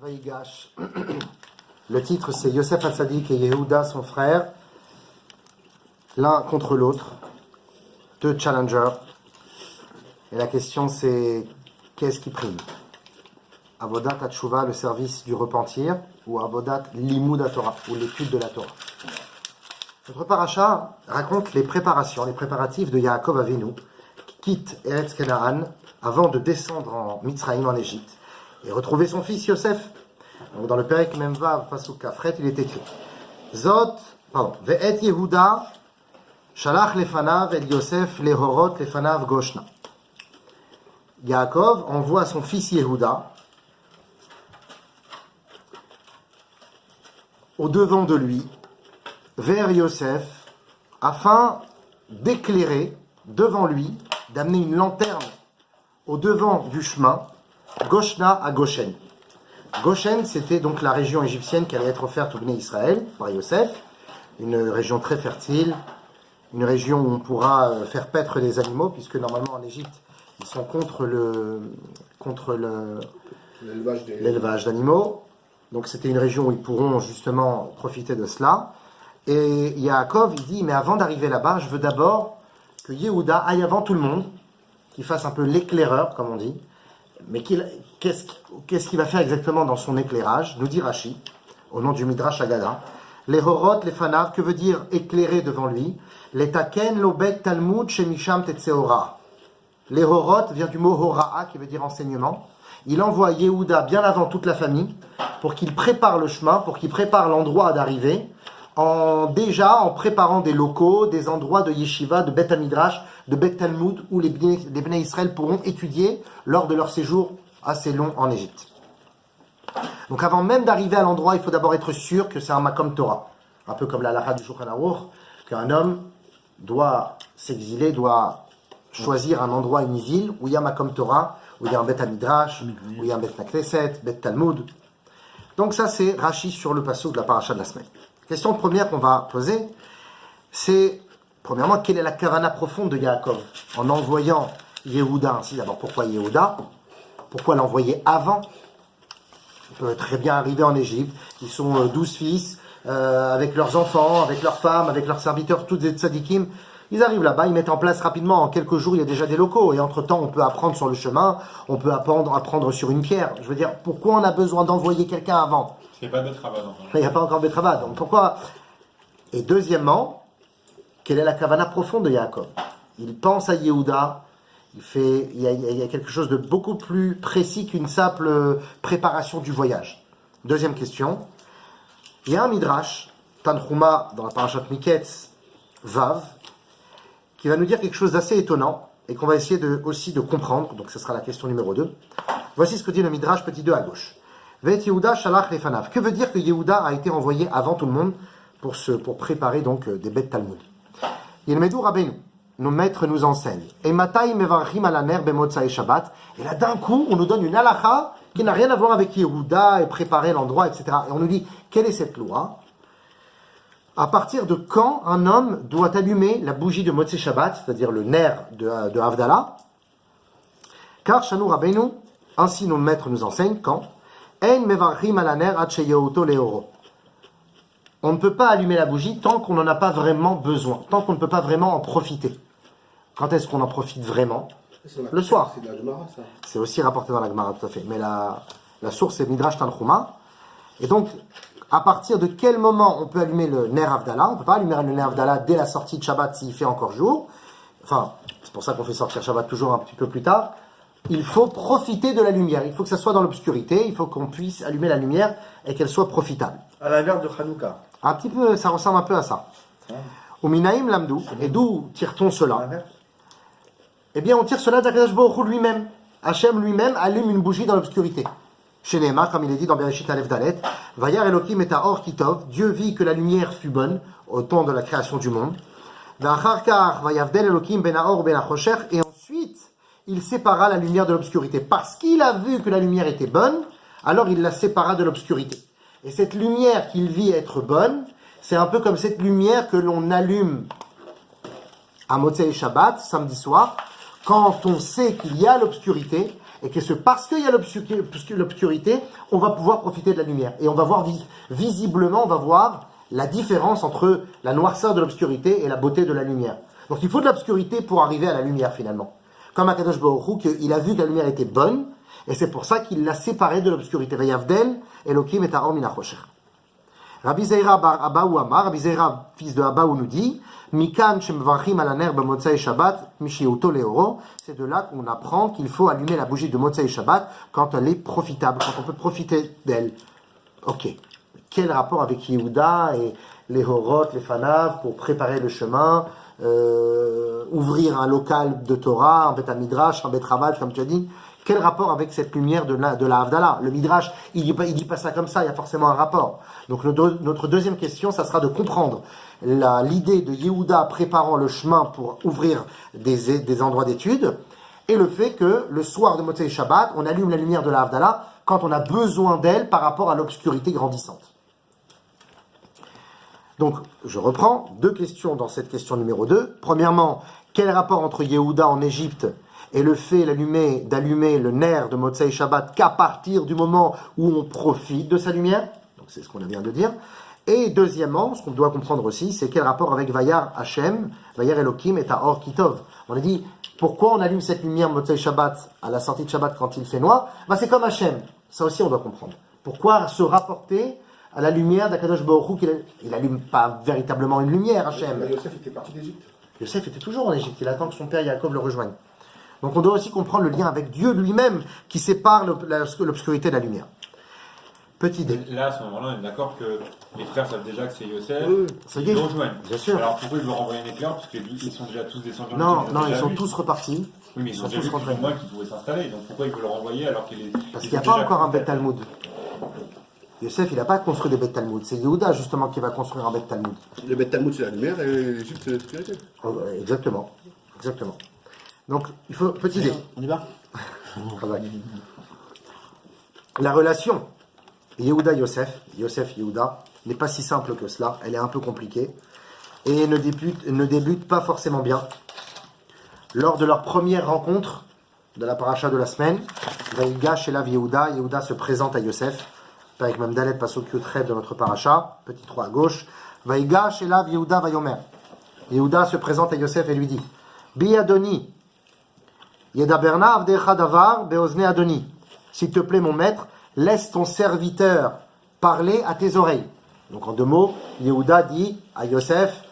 Vaïgash. Le titre c'est Yosef Hatzadik et Yehuda, son frère, l'un contre l'autre, deux challengers. Et la question c'est qu'est-ce qui prime? Avodat Hatshuva, le service du repentir, ou Avodat Limud Torah, ou l'étude de la Torah. Notre paracha raconte les préparatifs de Yaakov Avinu, qui quitte Eretz Kenaan avant de descendre en Mitzrayim, en Égypte, et retrouver son fils Yosef. Donc dans le Perek Memvav Pasuk Kafret, il est écrit Ve'et Yehuda Shalach lefanav el Yosef lehorot lefanav Goshna. Yaakov envoie son fils Yehuda au devant de lui, vers Yosef, afin d'éclairer devant lui, d'amener une lanterne au devant du chemin, Goshna à Goshen. Goshen, c'était donc la région égyptienne qui allait être offerte au Bnei Israël par Yosef, une région très fertile, une région où on pourra faire paître les animaux, puisque normalement en Égypte, ils sont contre l'élevage d'animaux. Donc c'était une région où ils pourront justement profiter de cela. Et Yaakov, il dit, mais avant d'arriver là-bas, je veux d'abord que Yehuda aille avant tout le monde, qu'il fasse un peu l'éclaireur, comme on dit. Mais qu'est-ce qu'il va faire exactement dans son éclairage? Nous dit Rashi, au nom du Midrash Agada. Les horot, les fanav, que veut dire éclairer devant lui? Les taken, l'obek, talmud, shemisham, tetseora. Les horot vient du mot hora'a, qui veut dire enseignement. Il envoie Yehuda bien avant toute la famille, pour qu'il prépare le chemin, pour qu'il prépare l'endroit d'arrivée, en préparant des locaux, des endroits de yeshiva, de Bet HaMidrash, de Bet Talmud, où les Bnei Israël pourront étudier lors de leur séjour assez long en Égypte. Donc avant même d'arriver à l'endroit, il faut d'abord être sûr que c'est un Makom Torah. Un peu comme la halakha du Shulchan Aruch, qu'un homme doit s'exiler, doit choisir un endroit, une ville, où il y a Makom Torah, où il y a un Bet HaMidrash, où il y a un Bet Knesset, Bet Talmud. Donc ça c'est Rashi sur le passage de la paracha de la semaine. Question première qu'on va poser, c'est, premièrement, quelle est la kavana profonde de Yaakov en envoyant Yehuda ainsi? D'abord, pourquoi Yehuda? Pourquoi l'envoyer avant? Il peut très bien arriver en Égypte, ils sont 12 fils, avec leurs enfants, avec leurs femmes, avec leurs serviteurs, tous des tzadikim. Ils arrivent là-bas, ils mettent en place rapidement, en quelques jours, il y a déjà des locaux, et entre-temps, on peut apprendre sur le chemin, on peut apprendre sur une pierre. Je veux dire, pourquoi on a besoin d'envoyer quelqu'un avant? Il n'y a pas de betrava. Il n'y a pas encore betrava, donc pourquoi? Et deuxièmement, quelle est la kavana profonde de Yaakov? Il pense à Yehuda, il y a quelque chose de beaucoup plus précis qu'une simple préparation du voyage. Deuxième question, il y a un midrash, Tanchuma, dans la parashat Miketz, Vav, qui va nous dire quelque chose d'assez étonnant, et qu'on va essayer aussi de comprendre, donc ce sera la question numéro 2. Voici ce que dit le midrash petit 2 à gauche. Vet Yehuda shalach lefanav. Que veut dire que Yehuda a été envoyé avant tout le monde pour préparer donc des bêtes Talmud? Yelmedu Rabbeinu, nos maîtres nous enseignent. Et matai mevarchim alaner bemotzai Shabbat. Et là d'un coup, on nous donne une halakha qui n'a rien à voir avec Yehuda et préparer l'endroit, etc. Et on nous dit, quelle est cette loi? À partir de quand un homme doit allumer la bougie de Motzei Shabbat, c'est-à-dire le ner de Havdalah? Car Shanu Rabbeinu, ainsi nos maîtres nous enseignent, quand? On ne peut pas allumer la bougie tant qu'on n'en a pas vraiment besoin, tant qu'on ne peut pas vraiment en profiter. Quand est-ce qu'on en profite vraiment? Le soir. C'est de la Gemara, ça. C'est aussi rapporté dans la Gemara, tout à fait. Mais la source est Midrash Tanchuma. Et donc, à partir de quel moment on peut allumer le Ner Havdalah? On ne peut pas allumer le Ner Havdalah dès la sortie de Shabbat s'il fait encore jour. Enfin, c'est pour ça qu'on fait sortir Shabbat toujours un petit peu plus tard. Il faut profiter de la lumière. Il faut que ça soit dans l'obscurité. Il faut qu'on puisse allumer la lumière et qu'elle soit profitable. À l'inverse de Hanouka. Un petit peu, ça ressemble un peu à ça. Au Minaïm Lamdou. Et d'où tire-t-on cela? Eh bien, on tire cela d'Akadosh Baruch Hu lui-même. Hachem lui-même allume une bougie dans l'obscurité. Chez Néhéma, comme il est dit dans Bereshit Aleph Dalet, Vayar Elohim et Or Kitov. Dieu vit que la lumière fut bonne au temps de la création du monde. V'achar kar vayavdel Elohim ben Aor ben Achosher. Et ensuite, il sépara la lumière de l'obscurité. Parce qu'il a vu que la lumière était bonne, alors il la sépara de l'obscurité. Et cette lumière qu'il vit être bonne, c'est un peu comme cette lumière que l'on allume à Motzei Shabbat, samedi soir, quand on sait qu'il y a l'obscurité, et que parce qu'il y a l'obscurité, on va pouvoir profiter de la lumière. Et on va voir visiblement, on va voir la différence entre la noirceur de l'obscurité et la beauté de la lumière. Donc il faut de l'obscurité pour arriver à la lumière finalement. Comme Akadosh Baruch Hu, il a vu que la lumière était bonne, et c'est pour ça qu'il l'a séparée de l'obscurité. Vayavdel, Elokim et Ta'or min ha-chosher. Rabbi Zeira bar Abaou Amar, Rabbi Zeira, fils de Abaou, nous dit, Mikan shemvarchim alaner b'motzei Shabbat, mishiuto leoro. C'est de là qu'on apprend qu'il faut allumer la bougie de Motzei Shabbat quand elle est profitable, quand on peut profiter d'elle. Ok. Quel rapport avec Yehuda et les Horot, les Fanav, pour préparer le chemin, ouvrir un local de Torah, un Bet Midrash, un Bet Rabbah, comme tu as dit? Quel rapport avec cette lumière de la Havdalah? Le Midrash, il dit pas ça comme ça, il y a forcément un rapport. Donc notre deuxième question, ça sera de comprendre l'idée de Yehuda préparant le chemin pour ouvrir des endroits d'études, et le fait que le soir de Motzei Shabbat, on allume la lumière de la Havdalah quand on a besoin d'elle par rapport à l'obscurité grandissante. Donc, je reprends deux questions dans cette question numéro 2. Premièrement, quel rapport entre Yehuda en Égypte et le fait d'allumer le nerf de Motzei Shabbat qu'à partir du moment où on profite de sa lumière? Donc c'est ce qu'on vient de dire. Et deuxièmement, ce qu'on doit comprendre aussi, c'est quel rapport avec Vayar Hashem, Vayar Elokim et Ta'or Kitov. On a dit, pourquoi on allume cette lumière Motzei Shabbat à la sortie de Shabbat quand il fait noir? C'est comme Hashem. Ça aussi on doit comprendre. Pourquoi se rapporter à la lumière d'Akadosh Baruch Hu? Il n'allume pas véritablement une lumière, Hashem. Yosef était parti d'Égypte. Yosef était toujours en Égypte, il attend que son père Yaakov le rejoigne. Donc on doit aussi comprendre le lien avec Dieu lui-même qui sépare l'obscurité de la lumière. Petit dé. Là, à ce moment-là, on est d'accord que les frères savent déjà que c'est Yosef, ça y ils est, le rejoignent. bien sûr. Alors pourquoi ils veulent renvoyer un éclair? Parce qu'ils sont déjà tous descendus. Non, ils sont tous repartis. Oui, mais ils sont déjà vu plus ou moins qu'ils pouvaient s'installer. Donc pourquoi ils veulent le renvoyer alors qu'il est... Parce qu'il n'y a pas encore un Beth Talmud. Yosef, il n'a pas construit de Beth Talmud. C'est Yehuda justement qui va construire un Beth Talmud. Le Beth Talmud, c'est la lumière et l'Égypte, c'est l'obscurité. Exactement. Donc, il faut... Petit dé. On y va. La relation Yehuda-Yosef, Yosef-Yehuda, n'est pas si simple que cela. Elle est un peu compliquée. Et ne débute pas forcément bien. Lors de leur première rencontre de la paracha de la semaine, Vaïgash et Lav Yehuda, Yehuda se présente à Yosef, avec même Dalet Pasuk Yotret de notre paracha, petit 3 à gauche. Vaïgash et Lav Yehuda Vayomer. Yehuda se présente à Yosef et lui dit, Bi Adoni, Yedaberna Avdecha Davar Beozne Adoni. S'il te plaît, mon maître, laisse ton serviteur parler à tes oreilles. Donc en deux mots, Yehuda dit à Yosef,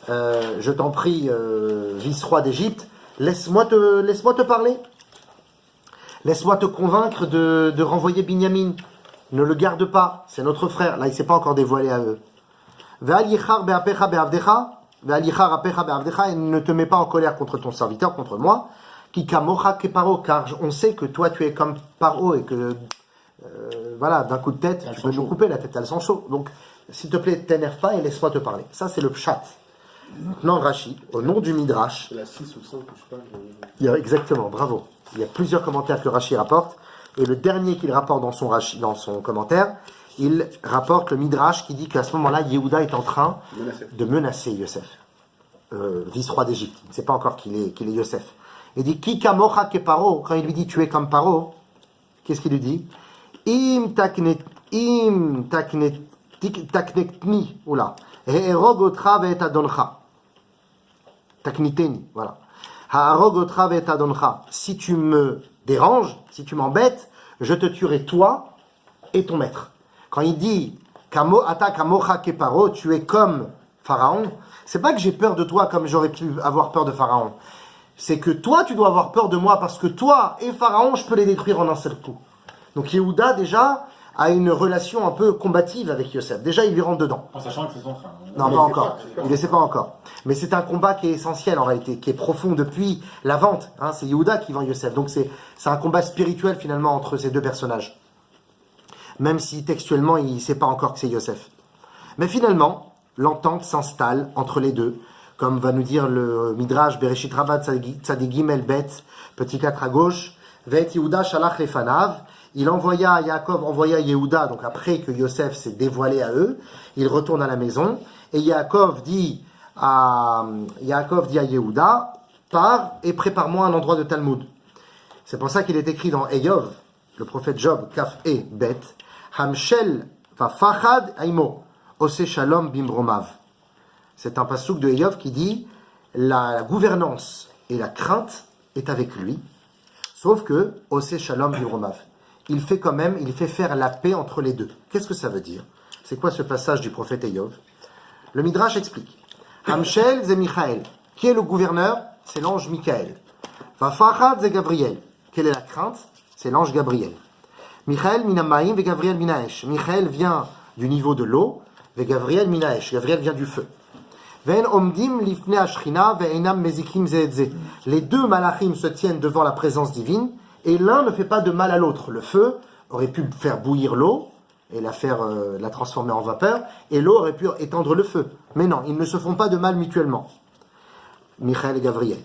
je t'en prie, vice-roi d'Égypte, laisse-moi te parler. Laisse-moi te convaincre de renvoyer Binyamin. Ne le garde pas, c'est notre frère. Là, il ne s'est pas encore dévoilé à eux. Et ne te mets pas en colère contre ton serviteur, contre moi. Car on sait que toi, tu es comme Paro et que, d'un coup de tête, tu peux nous couper la tête, elle s'en chaud. Donc, s'il te plaît, t'énerve pas et laisse-moi te parler. Ça, c'est le pshat. Maintenant, Rashi, au nom du Midrash. C'est la 6 ou 5, je sais pas. Exactement, bravo. Il y a plusieurs commentaires que Rashi rapporte. Et le dernier qu'il rapporte dans son commentaire, il rapporte le Midrash qui dit qu'à ce moment-là, Yehuda est en train de menacer Yosef, vice-roi d'Égypte. Il ne sait pas encore qu'il est Yosef. Il dit, Ki kamocha ke Paro, quand il lui dit tu es comme Paro, qu'est-ce qu'il lui dit? Im taknetni, oula, he'erog otra ve'et adoncha. Takniteni, voilà. Ha'arog otra ve'et adoncha. Si tu me déranges, si tu m'embêtes, je te tuerai toi et ton maître. Quand il dit ata kamocha ke Paro, tu es comme Pharaon, c'est pas que j'ai peur de toi comme j'aurais pu avoir peur de Pharaon. C'est que toi, tu dois avoir peur de moi parce que toi et Pharaon, je peux les détruire en un seul coup. Donc Yehuda, déjà, a une relation un peu combative avec Yosef. Déjà, il lui rentre dedans. En sachant que c'est son frère. Non, pas encore. Il ne le sait pas encore. Mais c'est un combat qui est essentiel en réalité, qui est profond depuis la vente. C'est Yehuda qui vend Yosef. Donc c'est un combat spirituel finalement entre ces deux personnages. Même si textuellement, il ne sait pas encore que c'est Yosef. Mais finalement, l'entente s'installe entre les deux. Comme va nous dire le Midrash, Bereshit Rabbah Tzadi Gimel Bet, petit 4 à gauche, Vet Yehuda Shalach Lefanav, Yaakov envoya Yehuda, donc après que Yosef s'est dévoilé à eux, il retourne à la maison, et Yaakov dit à Yehuda, pars et prépare-moi un endroit de Talmud. C'est pour ça qu'il est écrit dans Eyov, le prophète Job, Kaf et Bet, Hamshel va fachad aimo, ose shalom bimromav. C'est un passouk de Eyov qui dit la gouvernance et la crainte est avec lui, sauf que ose shalom bimromav. Il fait faire la paix entre les deux. Qu'est-ce que ça veut dire? C'est quoi ce passage du prophète Eyov? Le Midrash explique. Hamshel c'est Michael. Qui est le gouverneur? C'est l'ange Michael. Vafachad c'est Gabriel. Quelle est la crainte? C'est l'ange Gabriel. Michael minamaim ve Gabriel minaesh. Michael vient du niveau de l'eau, ve Gabriel minaesh. Gabriel vient du feu. Ve'en omdim lifnei ashchina ve'enam mezikim ze et ze. Les deux malachim se tiennent devant la présence divine et l'un ne fait pas de mal à l'autre. Le feu aurait pu faire bouillir l'eau et la transformer en vapeur, et l'eau aurait pu étendre le feu. Mais non, ils ne se font pas de mal mutuellement. Michael et Gabriel.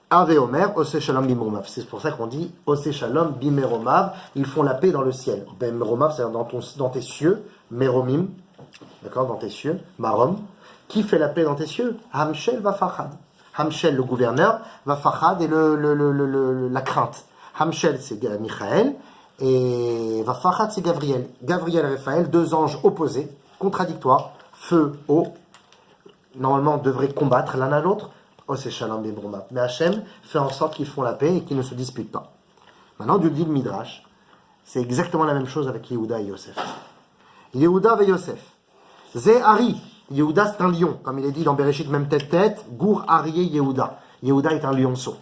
Ave Omer, Ose Shalom Bimeromav. C'est pour ça qu'on dit Ose Shalom Bimeromav. Ils font la paix dans le ciel. Bimeromav, c'est dans tes cieux. Meromim, d'accord, dans tes cieux. Marom. Qui fait la paix dans tes cieux? Hamshel Vafachad. Hamshel, le gouverneur. Vafachad et la crainte. Hamshel, c'est Michael. Et Vafachad, c'est Gabriel. Gabriel et Raphaël, deux anges opposés, contradictoires. Feu, eau. Normalement, devraient combattre l'un à l'autre. Oh, c'est Shalom Bimeromav. Mais Hachem fait en sorte qu'ils font la paix et qu'ils ne se disputent pas. Maintenant, du dit le Midrash, c'est exactement la même chose avec Yehuda et Yosef. Yehuda et Yosef. Zé Ari. Yehuda, c'est un lion. Comme il est dit dans Bereshit, même tête, Gour Arié Yehuda. Yehuda est un lionceau.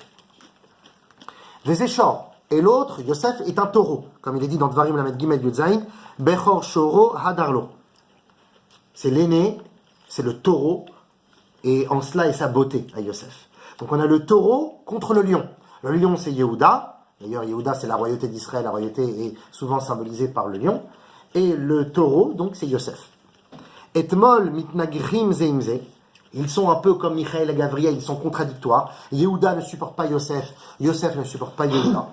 Vezé Shor. Et l'autre, Yosef, est un taureau. Comme il est dit dans Dvarim Lamed Gimel Yudzaïn, Bechor Shoro Hadarlo. C'est l'aîné, c'est le taureau, et en cela est sa beauté à Yosef. Donc on a le taureau contre le lion. Le lion, c'est Yehuda. D'ailleurs, Yehuda, c'est la royauté d'Israël. La royauté est souvent symbolisée par le lion. Et le taureau, donc, c'est Yosef. Etmol mitnagrim zeimze. Ils sont un peu comme Michael et Gabriel, ils sont contradictoires. Yehuda ne supporte pas Yosef, Yosef ne supporte pas Yehuda.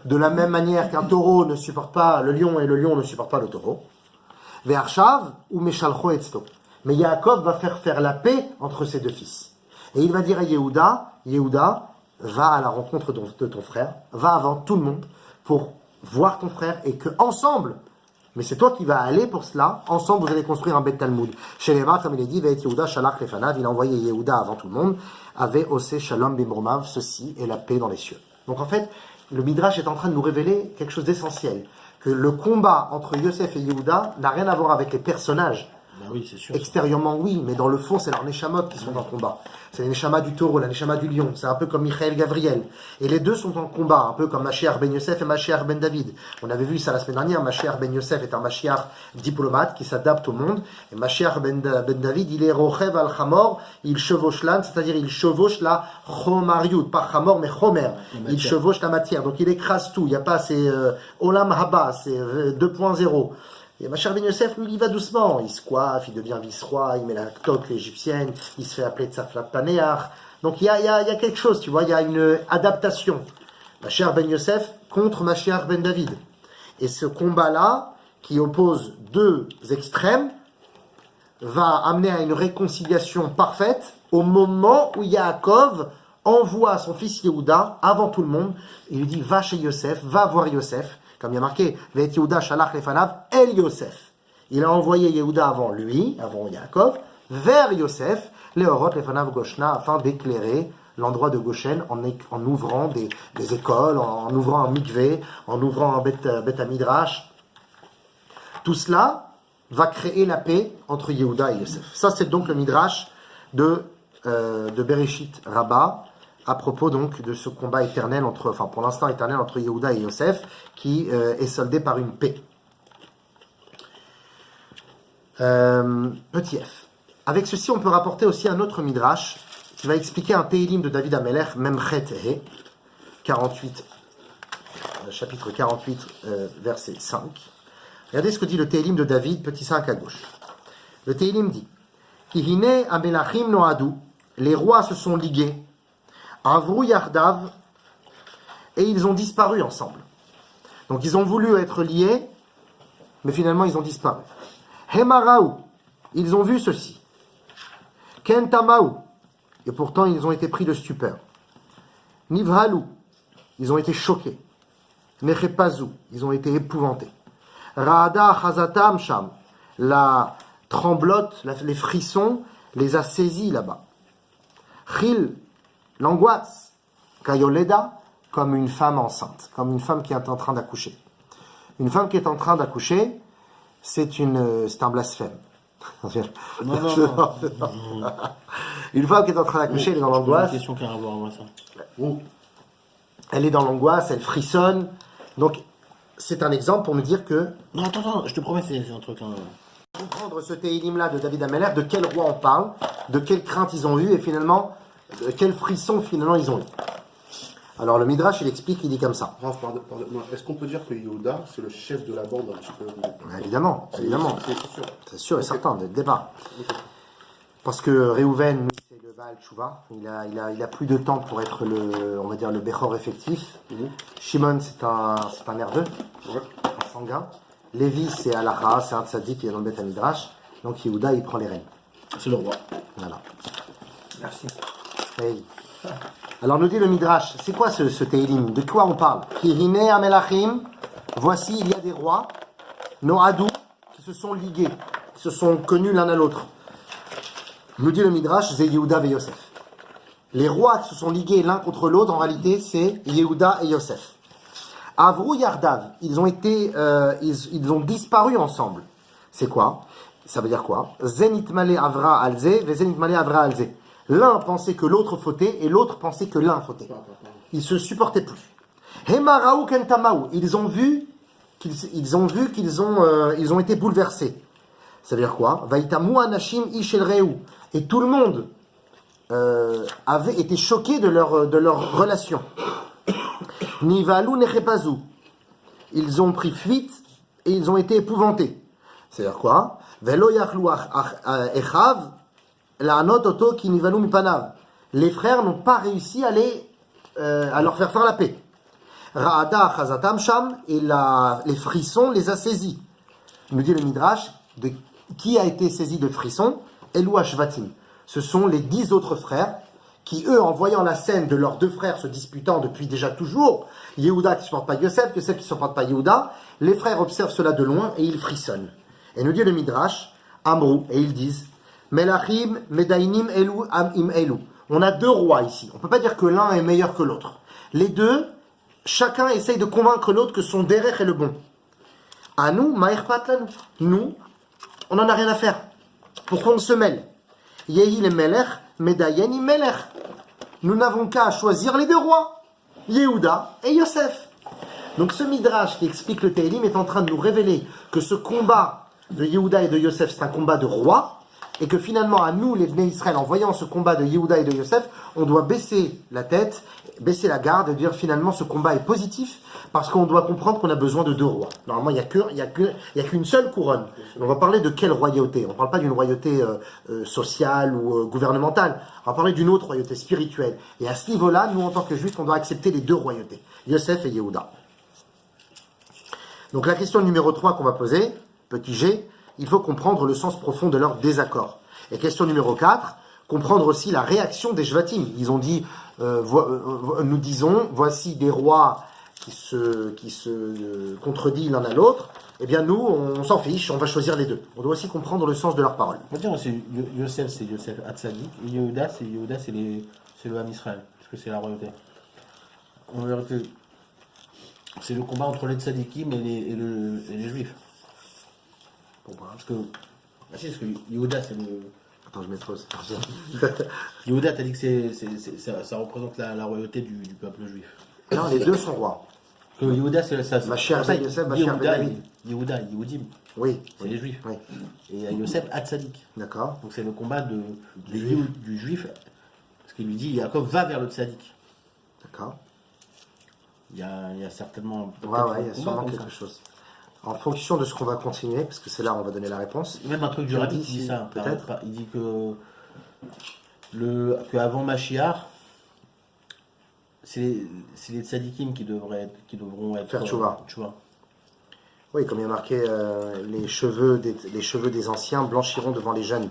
De la même manière qu'un taureau ne supporte pas le lion et le lion ne supporte pas le taureau. Ve'arshav ou meshalcho etzto. Mais Yaakov va faire la paix entre ses deux fils. Et il va dire à Yehuda, Yehuda, va à la rencontre de ton frère, va avant tout le monde pour voir ton frère et que ensemble, mais c'est toi qui vas aller pour cela, ensemble vous allez construire un Bet Talmud. Chez les comme il est dit, Ve'et Yehuda shalach lefanav, il a envoyé Yehuda avant tout le monde, avait osé shalom bimromav, ceci est la paix dans les cieux. Donc en fait, le Midrash est en train de nous révéler quelque chose d'essentiel, que le combat entre Yosef et Yehuda n'a rien à voir avec les personnages. Ben oui, c'est sûr. Extérieurement, oui, mais dans le fond, c'est leurs Neshamot qui sont en combat. C'est les Neshama du taureau, la Neshama du lion. C'est un peu comme Michael Gabriel. Et les deux sont en combat, un peu comme Mashiach ben Yosef et Mashiach ben David. On avait vu ça la semaine dernière. Mashiach ben Yosef est un Mashiach diplomate qui s'adapte au monde. Et Mashiach ben David, il est Rochev al-Chamor, il chevauche l'âne, c'est-à-dire il chevauche la Chomariut, pas Chamor, mais Chomer. Il chevauche la matière. Donc il écrase tout. Il n'y a pas, c'est Olam Haba, c'est 2.0. Et Mashiach ben Yosef, lui, il va doucement. Il se coiffe, il devient vice-roi, il met la toque égyptienne, il se fait appeler Tzaflat Paneach. Donc il y a quelque chose, tu vois, il y a une adaptation. Mashiach ben Yosef contre Mashiach ben David. Et ce combat-là, qui oppose deux extrêmes, va amener à une réconciliation parfaite au moment où Yaakov envoie son fils Yehuda avant tout le monde. Il lui dit, va chez Yosef, va voir Yosef. Comme il y a marqué, Ve'et Yehuda shalach lefanav el Yosef. Il a envoyé Yehuda avant lui, avant Yaakov, vers Yosef, Leorot lefanav Goshna, afin d'éclairer l'endroit de Goshen en ouvrant des écoles, en ouvrant un mikvé, en ouvrant un bet midrash. Tout cela va créer la paix entre Yehuda et Yosef. Ça, c'est donc le midrash de Bereshit Rabbah, à propos donc de ce combat éternel pour l'instant éternel entre Yehuda et Yosef, qui est soldé par une paix. Petit f. Avec ceci, on peut rapporter aussi un autre midrash qui va expliquer un Tehillim de David Amelech, Memchet He, 48, chapitre 48, verset 5. Regardez ce que dit le Tehillim de David, petit 5 à gauche. Le Tehillim dit, Kihine Amelachim Noadu, les rois se sont ligués, Avrou Yardav, et ils ont disparu ensemble. Donc ils ont voulu être liés, mais finalement ils ont disparu. Hemaraou, ils ont vu ceci. Kentamaou, et pourtant ils ont été pris de stupeur. Nivhalou, ils ont été choqués. Nechepazu, ils ont été épouvantés. Raada chazatam sham, la tremblote, les frissons les a saisis là-bas. Chil, l'angoisse. Kayoleda, comme une femme enceinte, comme une femme qui est en train d'accoucher. Une femme qui est en train d'accoucher, c'est un blasphème. Non. Une femme qui est en train d'accoucher, elle est dans l'angoisse. Une question qui a à voir avec ça. Elle est dans l'angoisse, elle frissonne. Donc, c'est un exemple pour nous dire que... Non, attends, je te promets, c'est un truc... Comprendre ce Téhilim-là de David Ameller, de quel roi on parle, de quelle crainte ils ont eu, et finalement, de quel frisson finalement ils ont eu. Alors le Midrash, il explique, il dit comme ça. Raph, pardon. Est-ce qu'on peut dire que Yehuda, c'est le chef de la bande un petit peu? Évidemment. C'est sûr. C'est sûr et certain, dès le départ. Parce que Réhouven, c'est le Baal Tshuva, il a plus de temps pour être on va dire, le Bechor effectif. Shimon, c'est un merdeux, un sanguin. Lévi, c'est Alacha, c'est un tzaddik qui est dans le Beth Midrash. Donc Yehuda, il prend les rênes. C'est le roi. Voilà. Merci. Hey. Alors nous dit le Midrash, c'est quoi ce Tehillim? De quoi on parle? Kirine Amelachim, voici il y a des rois, Noadou, qui se sont ligués, qui se sont connus l'un à l'autre. Nous dit le Midrash, c'est Yehuda et Yosef. Les rois qui se sont ligués l'un contre l'autre, en réalité, c'est Yehuda et Yosef. Avrou Yardav, ils ont disparu ensemble. C'est quoi? Ça veut dire quoi? Zenit Male Avra Alze, Zenit Male Avra Alze. L'un pensait que l'autre fautait et l'autre pensait que l'un fautait. Ils se supportaient plus. Hemaraou Kentamaou, ils ont vu qu'ils ont été bouleversés. Ça veut dire quoi? Vaitamu Anashim Ishel Reu. Et tout le monde avait été choqué de leur relation. Nivalu Nechepazu. Ils ont pris fuite et ils ont été épouvantés. C'est-à-dire quoi? Velo Yachlu Echav. Les frères n'ont pas réussi à leur faire la paix. Raada chazatam sham, et les frissons les a saisis. Nous dit le Midrash, qui a été saisi de frissons? Elou Ashvatim. Ce sont les 10 autres frères qui, eux, en voyant la scène de leurs deux frères se disputant depuis déjà toujours, Yehuda qui ne supporte pas Yosef, Yosef qui ne supporte pas Yehuda, les frères observent cela de loin et ils frissonnent. Et nous dit le Midrash, Amrou, et ils disent, Melachim, Medainim, Elu, Am-im, Elu. On a deux rois ici. On ne peut pas dire que l'un est meilleur que l'autre. Les deux, chacun essaye de convaincre l'autre que son derech est le bon. À nous, Maïrpat Lanu. Nous, on n'en a rien à faire. Pourquoi on se mêle? Yehi le Melech, Medayeni Melech. Nous n'avons qu'à choisir les deux rois, Yehuda et Yosef. Donc ce Midrash qui explique le Tehillim est en train de nous révéler que ce combat de Yehuda et de Yosef, c'est un combat de roi. Et que finalement, à nous, les Bnei Israël, en voyant ce combat de Yehuda et de Yosef, on doit baisser la tête, baisser la garde et dire finalement ce combat est positif parce qu'on doit comprendre qu'on a besoin de deux rois. Normalement, il n'y a qu'une seule couronne. On va parler de quelle royauté? On ne parle pas d'une royauté sociale ou gouvernementale. On va parler d'une autre royauté spirituelle. Et à ce niveau-là, nous, en tant que juifs, on doit accepter les deux royautés, Yosef et Yehuda. Donc la question numéro 3 qu'on va poser, petit G, il faut comprendre le sens profond de leur désaccord. Et question numéro 4, comprendre aussi la réaction des Shvatim. Ils ont dit, nous disons, voici des rois qui se contredisent l'un à l'autre. Eh bien nous, on s'en fiche, on va choisir les deux. On doit aussi comprendre le sens de leurs paroles. On va dire aussi, Yosef, c'est Yosef Hatzadik, et Yehuda, c'est le Ham Israël, parce que c'est la royauté. En vérité, c'est le combat entre les tzadikim et les juifs. Parce que Yehuda, c'est le... Attends, je m'expose. Yehuda, t'as dit que ça représente la royauté du peuple juif. Non, les deux sont rois. Que Yehuda, c'est ça. Mashiach ben Yosef, Mashiach ben David. Yehuda, Yehudim. Oui. C'est les juifs. Oui. Et Yosef, Hatzadik. D'accord. Donc c'est le combat du juif. Parce qu'il lui dit, Yaakov va vers le tzadik. D'accord. Il y a certainement... Ouais, il y a sûrement quelque chose. En fonction de ce qu'on va continuer, parce que c'est là où on va donner la réponse. Même un truc du rabbi qui dit ça. Peut-être. Il dit qu'avant Mashiach, c'est les tzadikim qui devront être... Faire tchouva. Oui, comme il y a marqué, les cheveux des anciens blanchiront devant les jeunes,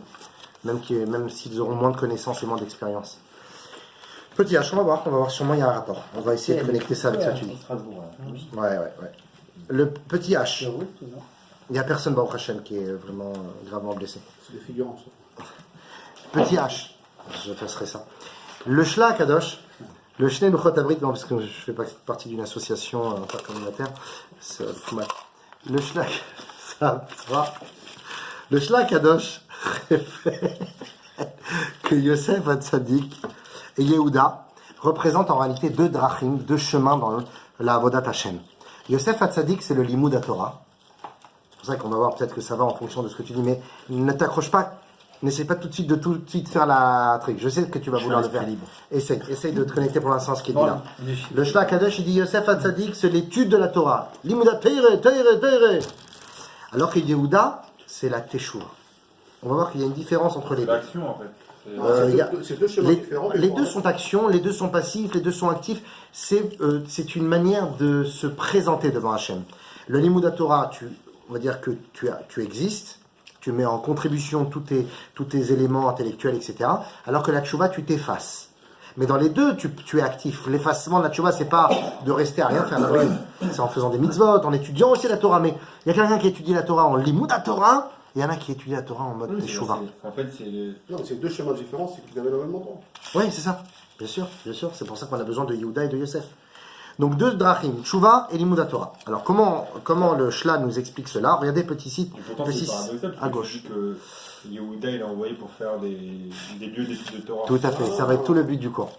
même s'ils auront moins de connaissances et moins d'expérience. Petit H, on va voir sûrement il y a un rapport. On va essayer de connecter ça avec ce que tu dis. Strasbourg, là. Ouais. Le petit H, il n'y a personne Baruch Hashem qui est vraiment gravement blessé. C'est des figurants, ça. Petit H, je ferai ça. Le Shla Kadosh, le Shnei Luchot Abrit, non, parce que je fais pas partie d'une association intercommunautaire, c'est mal. Le Shla, ça va. Le Shla Kadosh révèle que Yosef Hatzadik et Yehuda représentent en réalité deux drachim, deux chemins dans la Avodat Hashem. Yosef Hatzadik, c'est le Limud HaTorah. C'est pour ça qu'on va voir peut-être que ça va en fonction de ce que tu dis, mais ne t'accroche pas, n'essaie pas tout de suite faire la truc. Je sais que tu vas vouloir le faire. Essaye de te connecter pour l'instant à ce qui est dit là. Le Shla Kadosh, il dit Yosef Hatzadik, c'est l'étude de la Torah. Limud Teire. Alors que Yehuda, c'est la Teshuva. On va voir qu'il y a une différence entre les deux. L'action, en fait. C'est deux chemins différents. Les deux sont actions, les deux sont passifs, les deux sont actifs. C'est une manière de se présenter devant Hachem. Le Limud Torah, on va dire que tu existes, tu mets en contribution tous tes éléments intellectuels, etc. Alors que la Tchouva, tu t'effaces. Mais dans les deux, tu es actif. L'effacement de la Tchouva, c'est pas de rester à rien faire. C'est en faisant des mitzvot, en étudiant aussi la Torah. Mais il y a quelqu'un qui étudie la Torah en Limud Torah. Il y en a qui étudient la Torah en mode Teshuvah. En fait, c'est... Non, c'est deux chemins différents, c'est qu'ils avaient le même endroit. Oui, c'est ça. Bien sûr. C'est pour ça qu'on a besoin de Yehuda et de Yosef. Donc deux drachim, Teshuvah et Limud Torah. Alors comment le Shla nous explique cela? Regardez petit site, petit site à gauche. Que Yehuda il a envoyé pour faire des lieux d'études de Torah. Tout à fait, ça va être tout le but du cours.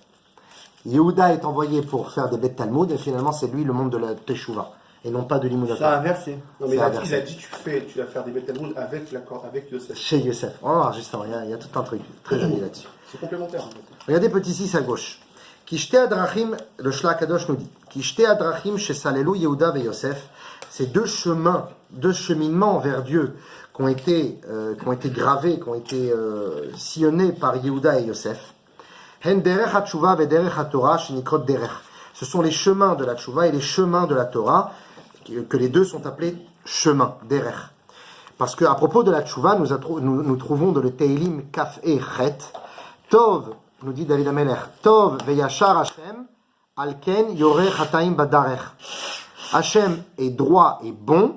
Yehuda est envoyé pour faire des bêtes Talmud et finalement c'est lui le monde de la Teshuvah. Et non pas de Limud Ça a Torah. inversé. Non, mais il a dit tu vas faire des bêtes avec Yosef. Chez Yosef. On va voir justement, il y a tout un truc très joli là-dessus. C'est complémentaire. En fait. Regardez petit 6 à gauche. Kishte Adrachim, le Shla Kadosh nous dit, Kishte Adrachim chez Salelu, Yehuda et Yosef, ces deux chemins, deux cheminements vers Dieu qui ont été gravés, qui ont été sillonnés par Yehuda et Yosef. Hen derech ha-tshuva ve derech ha-Torah shenikrot derech. Ce sont les chemins de la Tchouva et les chemins de la Torah, que les deux sont appelés chemins, derech. Parce qu'à propos de la Tchouva, nous trouvons dans le Teilim Kaf e Chet, Tov, nous dit David Amelech, Tov veyashar Hashem, alken yoreh chataim badarech. Hashem est droit et bon,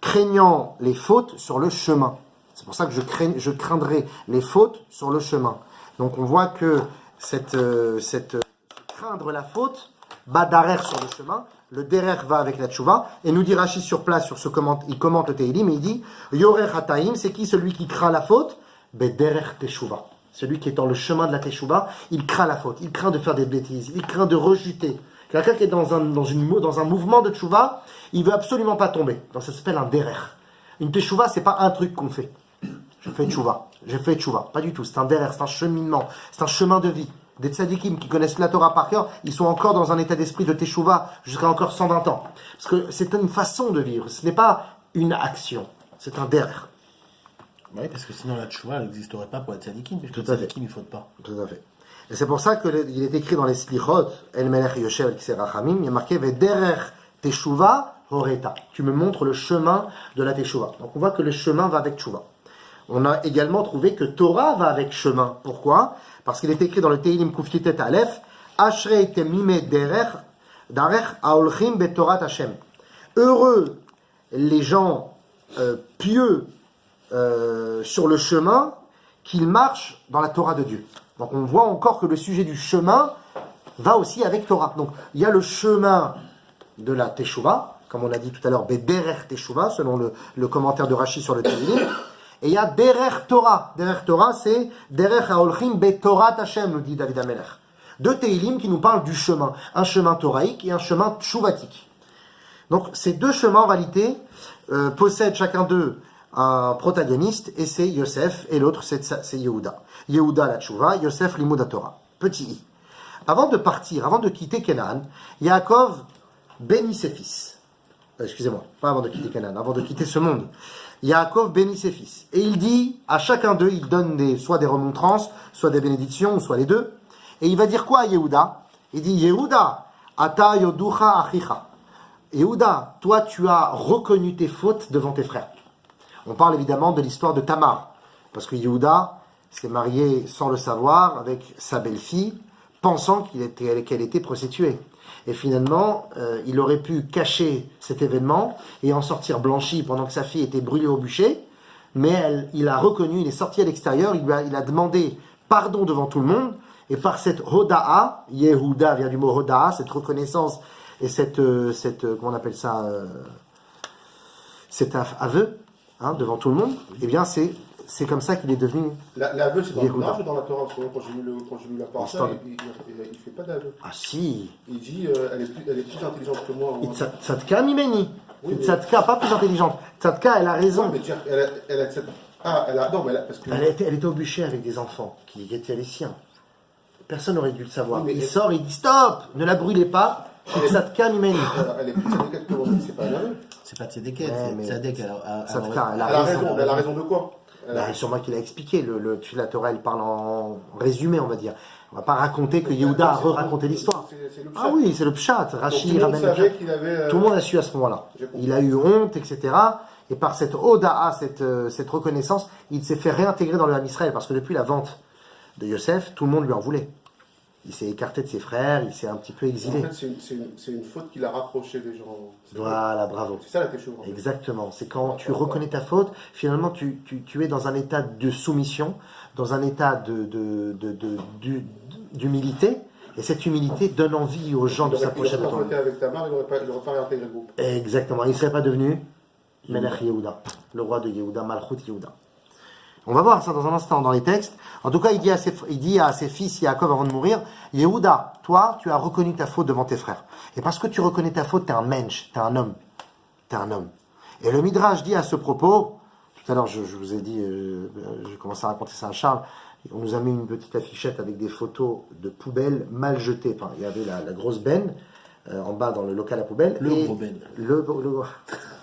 craignant les fautes sur le chemin. C'est pour ça que je craindrai les fautes sur le chemin. Donc on voit que cette craindre la faute, badarech sur le chemin, le derech va avec la tchouva, et nous dit Rashi sur place, il commente le Teilim, et il dit yoreh chataim, c'est qui celui qui craint la faute? Derech teshuva. Celui qui est dans le chemin de la teshuva, il craint la faute, il craint de faire des bêtises, il craint de rejuter. Quelqu'un qui est dans un mouvement de teshuva, il veut absolument pas tomber. Donc ça s'appelle un derech. Une teshuva, c'est pas un truc qu'on fait. J'ai fait teshuva. Pas du tout. C'est un derech, c'est un cheminement, c'est un chemin de vie. Des tzadikim qui connaissent la Torah par cœur, ils sont encore dans un état d'esprit de teshuva jusqu'à encore 120 ans. Parce que c'est une façon de vivre. Ce n'est pas une action. C'est un derech. Oui, parce que sinon la tchouva n'existerait pas pour les tzadikim, parce que les Tout à fait. tzadikim ils ne fautent pas. Tout à fait. Et c'est pour ça qu'il est écrit dans les Slichot, El Melech Yoshev El Kserachamim, il y a marqué Vederech Teshuva Horeta. Tu me montres le chemin de la Teshuva. Donc on voit que le chemin va avec Teshuva. On a également trouvé que Torah va avec chemin. Pourquoi? Parce qu'il est écrit dans le Teilim Kuftitet Aleph, Ashrei Temime Derech Darech Aolchim Betorat Hashem. Heureux les gens pieux sur le chemin qu'ils marchent dans la Torah de Dieu. Donc on voit encore que le sujet du chemin va aussi avec Torah. Donc il y a le chemin de la Teshuvah, comme on a dit tout à l'heure, Bederech Teshuvah, selon le commentaire de Rashi sur le Teilim. Et il y a Derech Torah. Derech Torah, c'est Derech Haolchim Betorat Hashem, nous dit David Amelech. Deux Teilim qui nous parlent du chemin. Un chemin toraïque et un chemin tchouvatique. Donc ces deux chemins, en réalité, possèdent chacun d'eux un protagoniste, et c'est Yosef, et l'autre c'est Yehuda. Yehuda la tchouva, Yosef Limud Torah. Petit i. Avant de partir, avant de quitter Canaan, Yaakov bénit ses fils. Excusez-moi, pas avant de quitter Canaan, avant de quitter ce monde. Yaakov bénit ses fils. Et il dit, à chacun d'eux, il donne soit des remontrances, soit des bénédictions, ou soit les deux. Et il va dire quoi à Yehuda? Il dit, Yehuda, ata yoducha achicha. Yehuda, toi tu as reconnu tes fautes devant tes frères. On parle évidemment de l'histoire de Tamar. Parce que Yehuda s'est marié sans le savoir avec sa belle-fille pensant qu'elle était prostituée. Et finalement, il aurait pu cacher cet événement et en sortir blanchi pendant que sa fille était brûlée au bûcher, mais il a reconnu, il est sorti à l'extérieur, il a demandé pardon devant tout le monde, et par cette hoda'a, Yehuda vient du mot hoda'a, cette reconnaissance et cette comment on appelle ça, cet aveu devant tout le monde, eh bien c'est comme ça qu'il est devenu. L'aveu, c'est dans le Yehuda. Tanakh ou dans la Torah? Parce que moi, quand j'ai lu la parasha, il ne fait pas d'aveu. Ah si, Il dit elle est plus intelligente que moi. Tzadka mimeni. Oui, mais- Tzadka, pas plus intelligente. Tzadka, elle a raison. Non, mais dire, elle a cette... Ah, elle a... Non, mais parce que... Elle était au bûcher avec des enfants qui étaient les siens. Personne n'aurait dû le savoir. Oui, mais il elle- sort, il dit stop, ne la brûlez pas. Tzadka mimeni. Elle est plus intelligente que moi, c'est pas un aveu. C'est pas Tzedeket, Ouais, mais- c'est Tzadek. Tzadka, elle Elle a raison. Elle a raison de quoi? Bah, sûrement qu'il a expliqué. La Torah, elle parle en résumé, on va dire. On va pas raconter que Yehuda a re-raconté l'histoire. C'est le Ah oui, c'est le pshat. Donc, Rashi tout le monde ramène le savait pshat. qu'il avait... Tout le monde a su à ce moment-là. J'ai compris. Il a eu honte, etc. Et par cette oda'a, cette reconnaissance, il s'est fait réintégrer dans le Ham Israël. Parce que depuis la vente de Yosef, tout le monde lui en voulait. Il s'est écarté de ses frères, il s'est un petit peu En exilé. fait, c'est une faute qu'il a rapproché des gens. Voilà, bravo. C'est ça la téchouva. Exactement. C'est quand tu reconnais ta faute, finalement tu es dans un état de soumission, dans un état d'humilité. Et cette humilité donne envie aux gens de s'approcher de toi. toi. Il aurait pas avec Tamar, il n'aurait pas réintégré le groupe. Exactement. Il ne serait pas devenu Melech Yehuda, le roi de Yehuda, Malchut Yehuda. On va voir ça dans un instant dans les textes. En tout cas, il dit à ses fils Yaakov avant de mourir, Yehuda, toi, tu as reconnu ta faute devant tes frères. Et parce que tu reconnais ta faute, tu es un mensch, tu es un homme. Tu es un homme. Et le Midrash dit à ce propos, tout à l'heure je vous ai dit, j'ai commencé à raconter ça à Charles, on nous a mis une petite affichette avec des photos de poubelles mal jetées. Enfin, il y avait la grosse benne en bas dans le local à poubelle. Le et gros ben. Le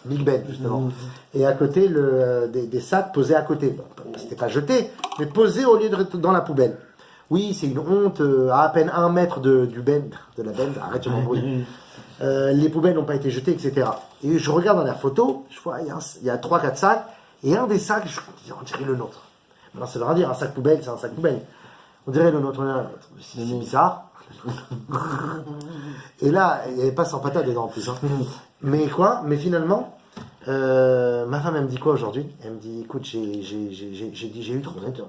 Big Ben, justement. Et à côté, des sacs posés à côté. Bon, c'était pas jeté, mais posés au lieu de dans la poubelle. Oui, c'est une honte, à peine 1 mètre de la benne, arrête de m'embrouiller. Les poubelles n'ont pas été jetées, etc. Et je regarde dans la photo, je vois, il y a 3-4 sacs, et un des sacs, on dirait le nôtre. Maintenant, ça veut rien dire, un sac poubelle, c'est un sac poubelle. On dirait le nôtre, c'est bizarre. Et là, il n'y avait pas sans patate dedans en plus. Hein. Mais quoi? Mais finalement, ma femme, elle me dit quoi aujourd'hui? Elle me dit, écoute, j'ai eu trop honte.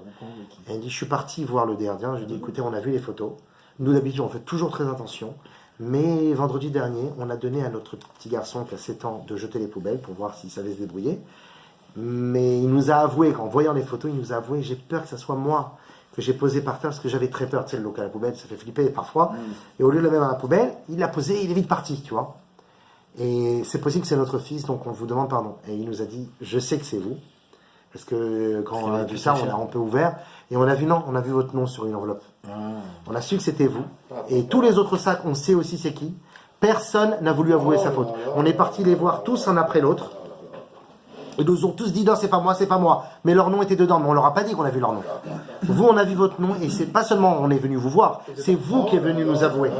Elle me dit, je suis parti voir le gardien. Je lui ai dit, écoutez, on a vu les photos. Nous, d'habitude, on fait toujours très attention. Mais vendredi dernier, on a donné à notre petit garçon qui a 7 ans de jeter les poubelles pour voir s'il savait se débrouiller. Mais il nous a avoué, en voyant les photos, il nous a avoué, j'ai peur que ce soit moi que j'ai posé par terre, parce que j'avais très peur. Tu sais, le local à la poubelle, ça fait flipper parfois. Et au lieu de le mettre dans la poubelle, il l'a posé, il est vite parti, tu vois. Et c'est possible que c'est notre fils, donc on vous demande pardon. Et il nous a dit, je sais que c'est vous. Parce que quand on a vu ça, on a un peu ouvert. Et on a vu, non, on a vu votre nom sur une enveloppe. On a su que c'était vous. Et tous les autres sacs, on sait aussi c'est qui. Personne n'a voulu avouer sa faute. On est parti les voir tous un après l'autre. Ils nous ont tous dit non, c'est pas moi, c'est pas moi. Mais leur nom était dedans, mais on leur a pas dit qu'on a vu leur nom. Vous, on a vu votre nom, et c'est pas seulement on est venu vous voir, c'est vous qui êtes venu nous avouer.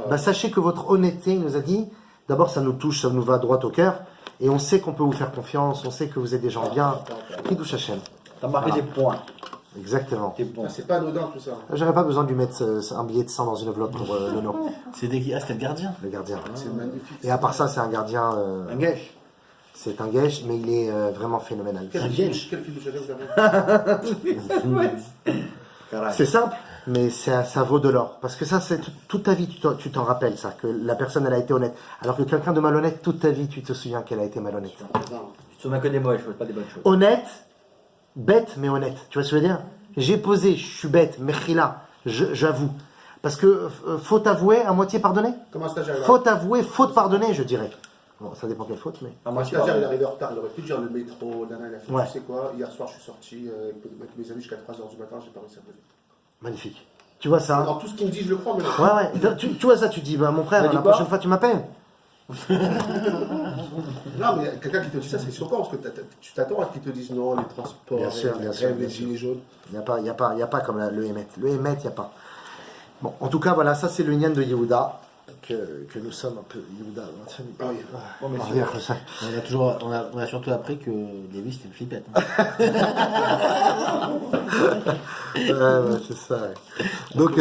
Bah, sachez que votre honnêteté, il nous a dit, d'abord ça nous touche, ça nous va droit au cœur, et on sait qu'on peut vous faire confiance, on sait que vous êtes des gens bien. Kiddush Hashem. T'as marqué des points. Exactement. Des points. C'est pas anodin tout ça. J'aurais pas besoin de lui mettre un billet de 100 dans une enveloppe pour le nom, C'est dès qu'il c'était le gardien. le gardien. C'est magnifique. Et à part ça, c'est un gardien, Un gage. c'est un guèche, mais il est vraiment phénoménal. Quel Bien. Kiddush Hashem vous avez? Carré. C'est simple, mais ça vaut de l'or. Parce que ça, c'est toute ta vie, tu t'en rappelles, ça, que la personne, elle a été honnête. Alors que quelqu'un de malhonnête, toute ta vie, tu te souviens qu'elle a été malhonnête. Non. Tu te souviens que des mauvaises choses, pas des bonnes choses. Honnête, bête, mais honnête. Tu vois ce que je veux dire? J'ai posé, je suis bête, mechila, j'avoue. Parce que faute avouée, à moitié pardonnée. Comme un stagiaire. Faute avouée, faute pardonnée, je dirais. Bon, ça dépend quelle faute, mais... Ah, Un moi, je stagiaire, il est parle. arrivé en retard, il aurait pu dire le métro, nana, il a fait, Ouais. tu sais quoi, hier soir je suis sorti avec mes amis jusqu'à 3h du matin, j'ai pas réussi à poser. Magnifique. Tu vois ça? Dans tout ce qu'il me dit, je le crois, mais non. Ouais, ouais. Tu vois ça, tu dis, bah, mon frère, Mais dis la pas. prochaine fois, tu m'appelles. Non, mais quelqu'un qui te dit ça, c'est choquant, parce que tu t'attends à qu'ils te disent non, les transports, Bien sûr, les bien grèves, sûr, les bien sûr. gilets jaunes. Il n'y a pas comme le Hémet. Le Hémet, il n'y a pas. Bon, en tout cas, voilà, ça c'est le Nyan de Yehuda, que nous sommes un peu Yehuda dans notre famille. Ah oui. Bon, mais Ah, c'est- regarde, ça. On a surtout appris que Lévi c'était une flippette. hein. Ouais, c'est ça. Ouais. Donc,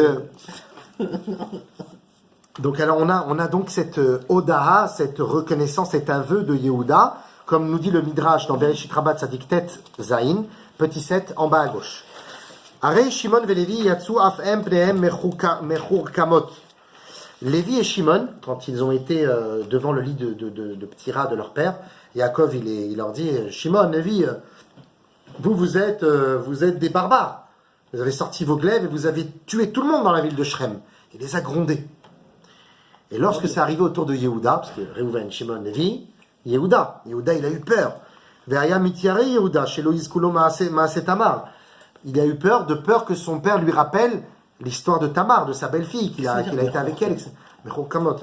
Donc alors on a donc cette Odaha, cette reconnaissance, cet aveu de Yehuda, comme nous dit le Midrash dans Bereshit Rabbah Tzadik Tet Zayin, petit 7 en bas à gauche. Arei Shimon veLevi yatsu afem pnehem mechurkamot. Lévi et Shimon, quand ils ont été devant le lit de petits rats de leur père, Yaakov il leur dit, Shimon, Lévi, vous êtes des barbares. Vous avez sorti vos glaives et vous avez tué tout le monde dans la ville de Shrem. Il les a grondés. Et lorsque c'est arrivé autour de Yehuda, parce que Reuven, Shimon, Lévi, Yehuda il a eu peur. Veria mitiare Yehuda, chez Loïs Kulo Maase Tamar. Il a eu peur que son père lui rappelle l'histoire de Tamar, de sa belle-fille, qu'il a été avec elle. Mais comment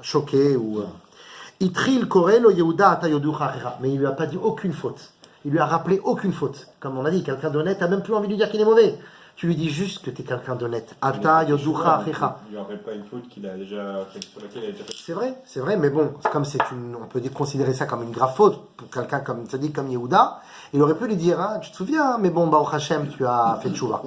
choqué ou. Itril Korelo Yehuda Atayoducha. Mais il lui a pas dit aucune faute. Il lui a rappelé aucune faute. Comme on a dit, quelqu'un d'honnête, t'as même plus envie de lui dire qu'il est mauvais. Tu lui dis juste que tu es quelqu'un d'honnête. Ata yoducha achicha. Il n'y aurait pas une faute sur laquelle il a déjà fait. C'est vrai, mais bon, comme on peut considérer ça comme une grave faute pour quelqu'un comme Yehuda, il aurait pu lui dire, hein, tu te souviens, mais bon, Baruch Hashem, tu as fait tchouva.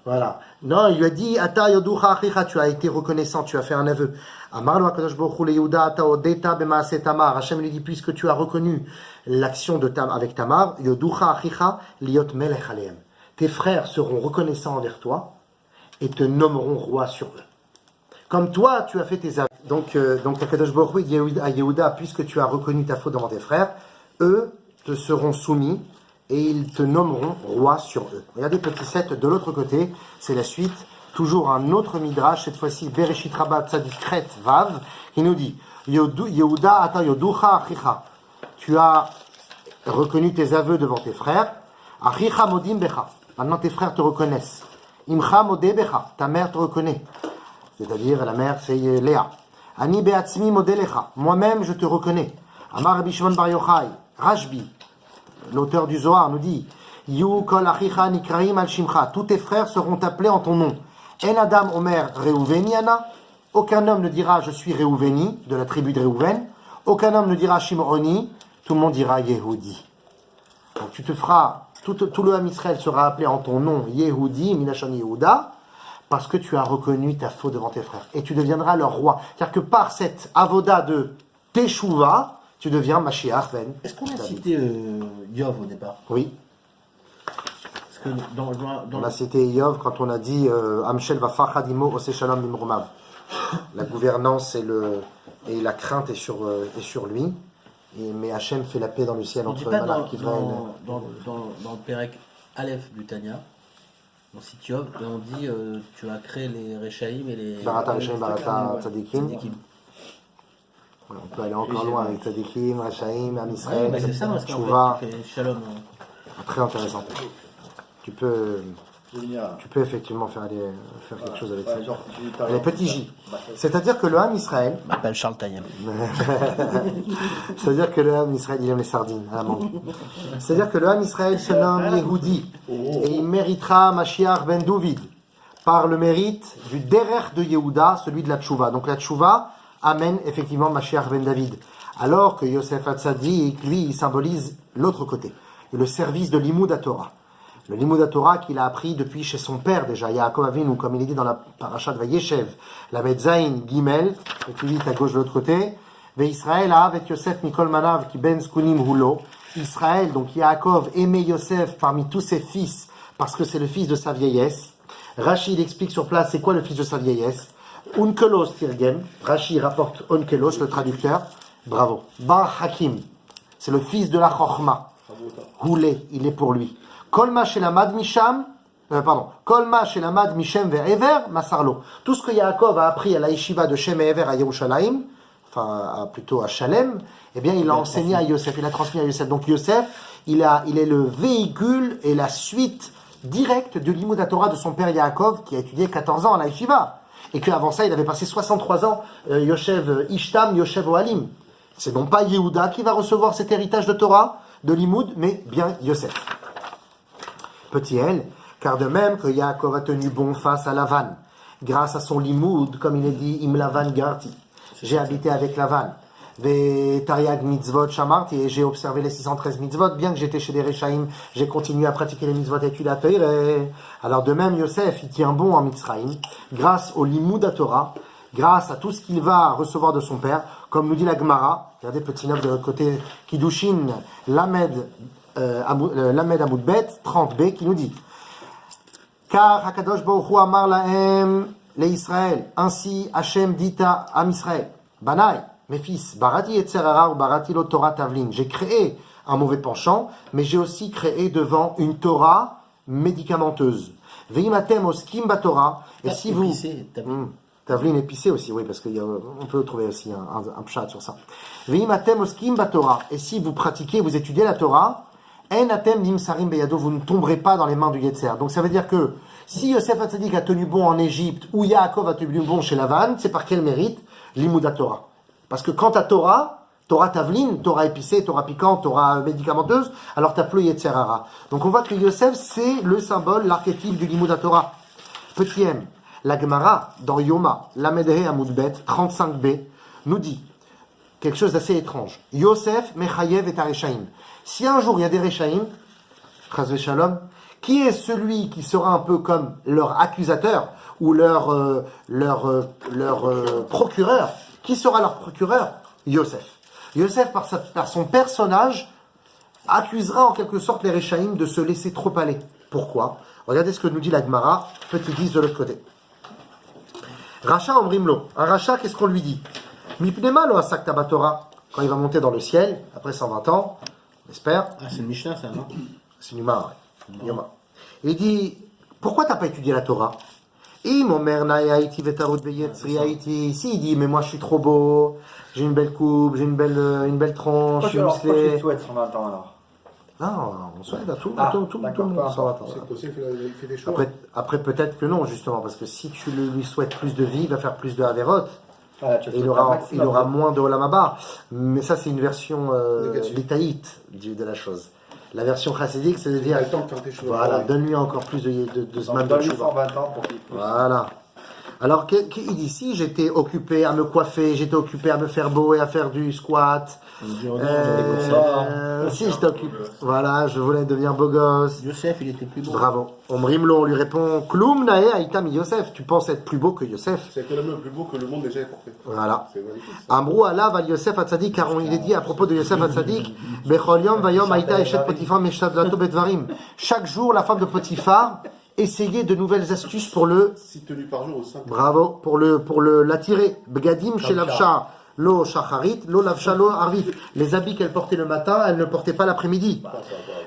Voilà. Non, il lui a dit, Ata yoducha achicha, tu as été reconnaissant, tu as fait un aveu. Amar lo HaKadosh Baruch Hu le Yehuda ata odeta b'maaseh Tamar. Hashem lui dit, puisque tu as reconnu l'action avec Tamar, yoducha achicha liot melech alehem. Tes frères seront reconnaissants envers toi et te nommeront roi sur eux. Comme toi, tu as fait tes aveux. Donc Akadosh Baruch Hu dit à Yehuda, puisque tu as reconnu ta faute devant tes frères, eux te seront soumis et ils te nommeront roi sur eux. Regardez petit 7 de l'autre côté, c'est la suite. Toujours un autre midrash, cette fois-ci Bereshit Rabbah Tzadik Kret Vav, qui nous dit Yehuda ata yoducha achicha. Tu as reconnu tes aveux devant tes frères. Achicha modim becha. Maintenant tes frères te reconnaissent. Imcha modé becha. Ta mère te reconnaît. C'est-à-dire la mère c'est Léa. Ani beatzmi modé lecha. Moi-même je te reconnais. Amar Rabbi Shimon Bar Yochai. Rashbi, l'auteur du Zohar, nous dit Yu kol achicha nikraim al shimcha. Tous tes frères seront appelés en ton nom. En Adam Omer Reuveniana. Aucun homme ne dira je suis Reuveni, de la tribu de Reuven. Aucun homme ne dira Shimoni. Tout le monde dira Yehudi. Donc tu te feras, tout le Ham Israël sera appelé en ton nom Yehudi, Minashon Yehuda, parce que tu as reconnu ta faute devant tes frères. Et tu deviendras leur roi. C'est-à-dire que par cette avoda de Teshuva, tu deviens Mashiach ben. Est-ce qu'on a cité Yov au départ? Oui. Parce que on a cité Yov quand on a dit Amshel va fachadimo ose shalom bimromav. La gouvernance et la crainte est sur lui. Mais Hachem fait la paix dans le ciel entre Malach et Israël. Dans le Perek Aleph du Tanya, on cite Yov, et on dit tu as créé les Rechaïm et les. Barata Rechaïm, Barata Tzadikim. On peut aller encore loin avec Tzadikim, Rechaïm, Am Israël, c'est ça, parce Tchouva. fait Shalom. Très intéressant. Tu peux effectivement faire quelque chose avec ça. Les petits J. C'est-à-dire que le Ham Israël. Je m'appelle Charles Taïem. C'est-à-dire que le Ham Israël, il aime les sardines à la mangue. C'est-à-dire que le Ham Israël se nomme Yehudi. Et il méritera Mashiach ben David. Par le mérite du Derech de Yehuda, celui de la Tchouva. Donc la Tchouva amène effectivement Mashiach ben David. Alors que Yosef Hatzadik, lui, il symbolise l'autre côté. Le service de l'Imoud Torah. Le Limud Torah qu'il a appris depuis chez son père déjà, Yaakov Avinu, comme il est dit dans la paracha de Vayeshev, la Medzaïn Gimel, et puis vite à gauche de l'autre côté, Ve Israël a avec Yosef Mikol Manav qui ben Skunim Hulo. Israël, donc Yaakov, aimait Yosef parmi tous ses fils, parce que c'est le fils de sa vieillesse. Rashi il explique sur place c'est quoi le fils de sa vieillesse. Unkelos Tirgem, Rashi rapporte Unkelos, le traducteur, bravo. Bar Hakim, c'est le fils de la Chochma. Houlé, il est pour lui. Kolma shelamad misham, Kolma shelamad mishem ve'ever masarlo. Tout ce que Yaakov a appris à la yeshiva de Shem et Ever à Yerushalayim, plutôt à Shalem, eh bien il a enseigné à Yosef, il a transmis à Yosef. Donc Yosef, il est le véhicule et la suite directe du Limud Torah de son père Yaakov, qui a étudié 14 ans à la yeshiva. Et qu'avant ça, il avait passé 63 ans, Yoshev Ishtam, Yoshev Ohalim. C'est non pas Yehuda qui va recevoir cet héritage de Torah, de Limud, mais bien Yosef. Petit L, car de même que Yaakov a tenu bon face à Lavan, grâce à son Limoud, comme il est dit, Im Lavan Garti, j'ai habité avec Lavan. Tariag mitzvot shamarti, et j'ai observé les 613 mitzvot, bien que j'étais chez les Rechaim, j'ai continué à pratiquer les mitzvot et la Torah. Alors de même, Yosef, il tient bon en Mitzrayim, grâce au limud à Torah, grâce à tout ce qu'il va recevoir de son père, comme nous dit la Gemara. Regardez, petit neuf de l'autre côté, Kiddushin, Lamed Amoud Bet, 30b, qui nous dit Car Hakadosh Baruch Hu Amar Lahem les Israël, ainsi Hachem dit à Am Israël, Banaï, mes fils, Barati Yetzer Hara ou Barati lo Torah Tavlin, j'ai créé un mauvais penchant, mais j'ai aussi créé devant une Torah médicamenteuse. Veimatem oskim batorah, et si vous... Tavlin épicé aussi, oui, parce qu'on peut trouver aussi un pshat sur ça. Veimatem oskim batorah, et si vous pratiquez, vous étudiez la Torah, en atem nimsarim beyado, vous ne tomberez pas dans les mains du Yetzer. Donc ça veut dire que si Yosef Hatzadik a tenu bon en Égypte ou Yaakov a tenu bon chez Lavan, c'est par quel mérite? L'Imoud Torah. Parce que quand t'as Torah Tavlin, Torah épicée, Torah piquante, Torah médicamenteuse, alors t'as plus Yetzer Hara. Donc on voit que Yosef, c'est le symbole, l'archétype du Limud Torah. Petit M, la Gemara, dans Yoma, Lamedhe Amoudbet, 35b, nous dit quelque chose d'assez étrange. Yosef, Mechayev et Areshaim. Si un jour il y a des Rechaim, Chazve Shalom, qui est celui qui sera un peu comme leur accusateur ou leur procureur? Qui sera leur procureur? Yosef. Yosef, par son personnage, accusera en quelque sorte les Rechaim de se laisser trop aller. Pourquoi? Regardez ce que nous dit la Gemara, petit 10 de l'autre côté. Racha Omrimlo. Un Racha, qu'est-ce qu'on lui dit? Mipnema lo asak tabatora. Quand il va monter dans le ciel, après 120 ans, on espère. Ah, c'est le Mishnah, ça, non? C'est Yoma, ouais. Yoma. Il dit, pourquoi t'as pas étudié la Torah? Si il dit, mais moi je suis trop beau, j'ai une belle coupe, j'ai une belle tronche, je suis Pourquoi musclé. tu souhaites 120 ans alors? Non, on souhaite à tout le d'accord, monde 120 ans. C'est aussi, il fait des choix. Après peut-être que non, justement, parce que si tu lui souhaites plus de vie, il va faire plus de Haverot. Voilà, tu Et il aura moins de Olam Haba. Mais ça, c'est une version létaïte de la chose. La version chassidique, c'est de dire, voilà, donne-lui encore plus de semaines de Donne-lui chouva. 120 ans pour qu'il puisse. Voilà. Alors, il dit, si j'étais occupé à me coiffer, j'étais occupé à me faire beau et à faire du squat, si j'étais occupé, voilà, je voulais devenir beau gosse. Yosef, il était plus beau. Bravo. Omrimlo, on lui répond, Kloum nae aitam Yosef, tu penses être plus beau que Yosef. C'est économiquement le plus beau que le monde déjà ait porté. Voilà. C'est magnifique. Ça. Amrou alav al Yosef Hatzadik, car il est dit à propos de Yosef Hatzadik, Bechol yom vayom aïta eshet Potifar meshtadlato betvarim. Chaque jour, la femme de Potiphar essayait de nouvelles astuces pour le, 6 tenues par jour au 5. bravo, pour l'attirer. Begadim chez lavcha, lo shacharit, lo lavcha, lo arvit. Les habits qu'elle portait le matin, elle ne portait pas l'après-midi.